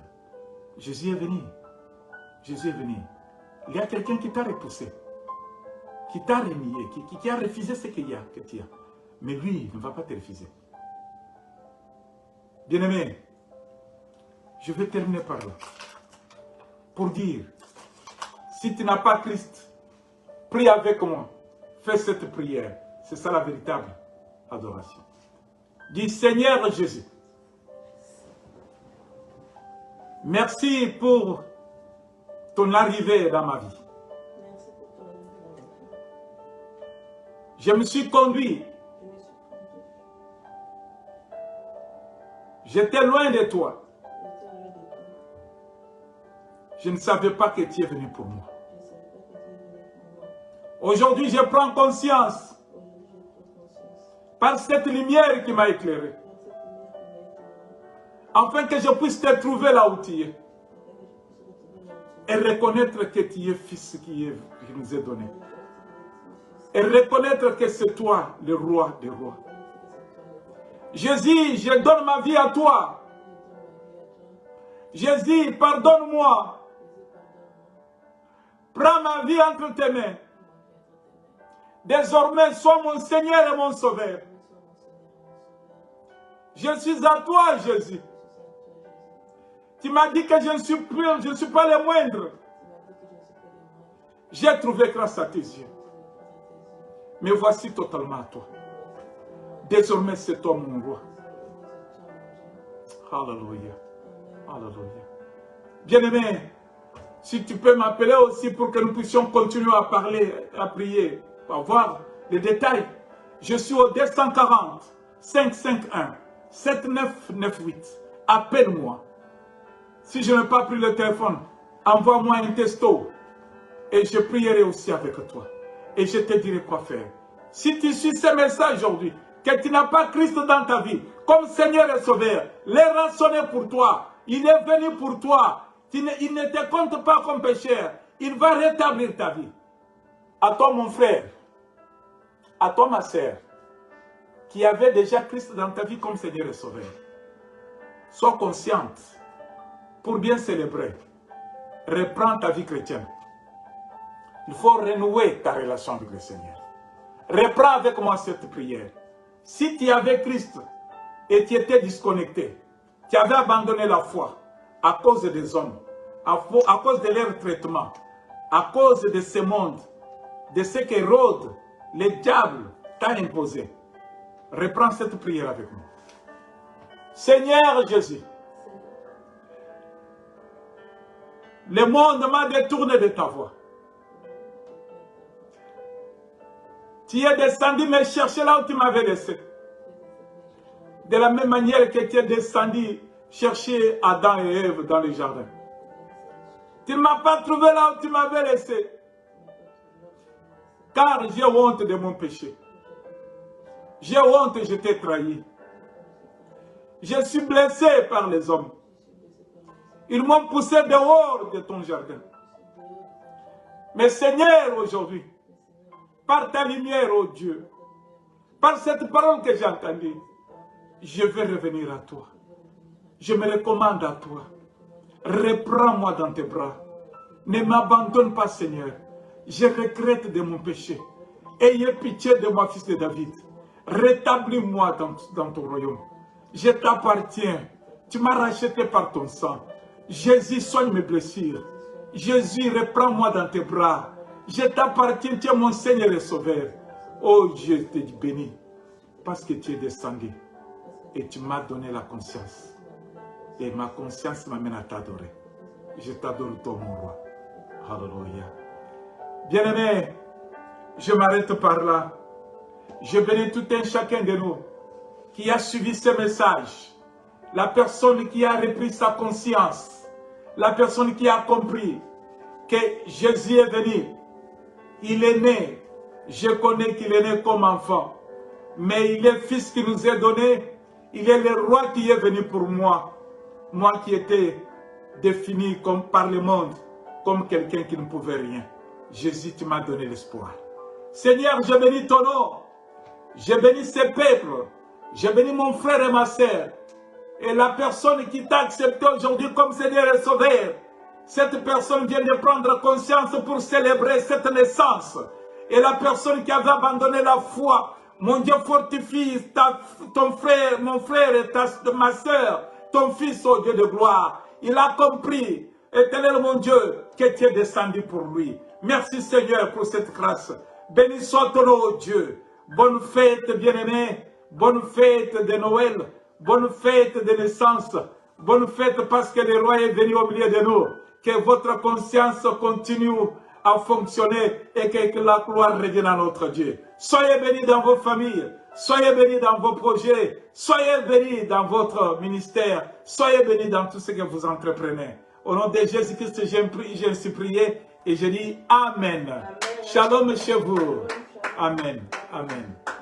Jésus est venu. Jésus est venu. Il y a quelqu'un qui t'a repoussé, qui t'a renié, qui a refusé ce qu'il y a, que tu as. Mais lui, il ne va pas te refuser. Bien-aimé, je vais terminer par là. Pour dire, si tu n'as pas Christ, prie avec moi. Fais cette prière. C'est ça la véritable adoration. Dis, Seigneur Jésus, merci pour ton arrivée dans ma vie. Je me suis conduit. J'étais loin de toi. Je ne savais pas que tu es venu pour moi. Aujourd'hui, je prends conscience par cette lumière qui m'a éclairé, afin que je puisse te trouver là où tu es et reconnaître que tu es Fils qui nous est donné, et reconnaître que c'est toi le roi des rois. Jésus, je donne ma vie à toi. Jésus, pardonne-moi. Prends ma vie entre tes mains. Désormais, sois mon Seigneur et mon Sauveur. Je suis à toi, Jésus. Tu m'as dit que je ne suis pas le moindre. J'ai trouvé grâce à tes yeux. Mais voici totalement à toi. Désormais, c'est toi mon roi. Alléluia. Alléluia. Bien-aimé, si tu peux m'appeler aussi pour que nous puissions continuer à parler, à prier, à voir les détails. Je suis au 240 551 7998. Appelle-moi. Si je n'ai pas pris le téléphone, envoie-moi un texto et je prierai aussi avec toi. Et je te dirai quoi faire. Si tu suis ce message aujourd'hui, que tu n'as pas Christ dans ta vie, comme Seigneur et Sauveur, il est rançonné pour toi, il est venu pour toi, il ne te compte pas comme pécheur, il va rétablir ta vie. À toi mon frère, à toi ma sœur, qui avait déjà Christ dans ta vie comme Seigneur et Sauveur. Sois consciente pour bien célébrer. Reprends ta vie chrétienne. Il faut renouer ta relation avec le Seigneur. Reprends avec moi cette prière. Si tu avais Christ et tu étais disconnecté, tu avais abandonné la foi à cause des hommes, à cause de leur traitement, à cause de ce monde, de ce qu'Hérode, le diable, t'a imposé. Reprends cette prière avec moi. Seigneur Jésus, le monde m'a détourné de ta voix. Tu es descendu me chercher là où tu m'avais laissé. De la même manière que tu es descendu chercher Adam et Ève dans le jardin. Tu ne m'as pas trouvé là où tu m'avais laissé. Car j'ai honte de mon péché. J'ai honte, je t'ai trahi. Je suis blessé par les hommes. Ils m'ont poussé dehors de ton jardin. Mais Seigneur, aujourd'hui, par ta lumière, oh Dieu, par cette parole que j'ai entendue, je vais revenir à toi. Je me recommande à toi. Reprends-moi dans tes bras. Ne m'abandonne pas, Seigneur. Je regrette de mon péché. Ayez pitié de moi, fils de David. Rétablis-moi dans ton royaume. Je t'appartiens. Tu m'as racheté par ton sang. Jésus, soigne mes blessures. Jésus, reprends-moi dans tes bras. Je t'appartiens, tu es mon Seigneur et Sauveur. Oh, je te bénis parce que tu es descendu et tu m'as donné la conscience. Et ma conscience m'amène à t'adorer. Je t'adore, toi, mon roi. Alléluia. Bien-aimés, je m'arrête par là. Je bénis tout un chacun de nous qui a suivi ce message. La personne qui a repris sa conscience. La personne qui a compris que Jésus est venu. Il est né. Je connais qu'il est né comme enfant. Mais il est fils qui nous est donné. Il est le roi qui est venu pour moi. Moi qui étais défini comme par le monde, comme quelqu'un qui ne pouvait rien. Jésus, tu m'as donné l'espoir. Seigneur, je bénis ton nom. Je bénis ce peuple. Je bénis mon frère et ma sœur. Et la personne qui t'a accepté aujourd'hui comme Seigneur et Sauveur. Cette personne vient de prendre conscience pour célébrer cette naissance. Et la personne qui avait abandonné la foi, mon Dieu fortifie ton frère, mon frère et ma soeur, ton fils, oh Dieu de gloire. Il a compris, éternel mon Dieu, que tu es descendu pour lui. Merci Seigneur pour cette grâce. Béni soit ton nom, oh Dieu. Bonne fête, bien-aimés. Bonne fête de Noël. Bonne fête de naissance. Bonne fête parce que le roi est venu au milieu de nous. Que votre conscience continue à fonctionner et que la gloire revienne à notre Dieu. Soyez bénis dans vos familles. Soyez bénis dans vos projets. Soyez bénis dans votre ministère. Soyez bénis dans tout ce que vous entreprenez. Au nom de Jésus-Christ, j'ai ainsi prié et je dis Amen. Amen. Shalom chez vous. Amen. Amen.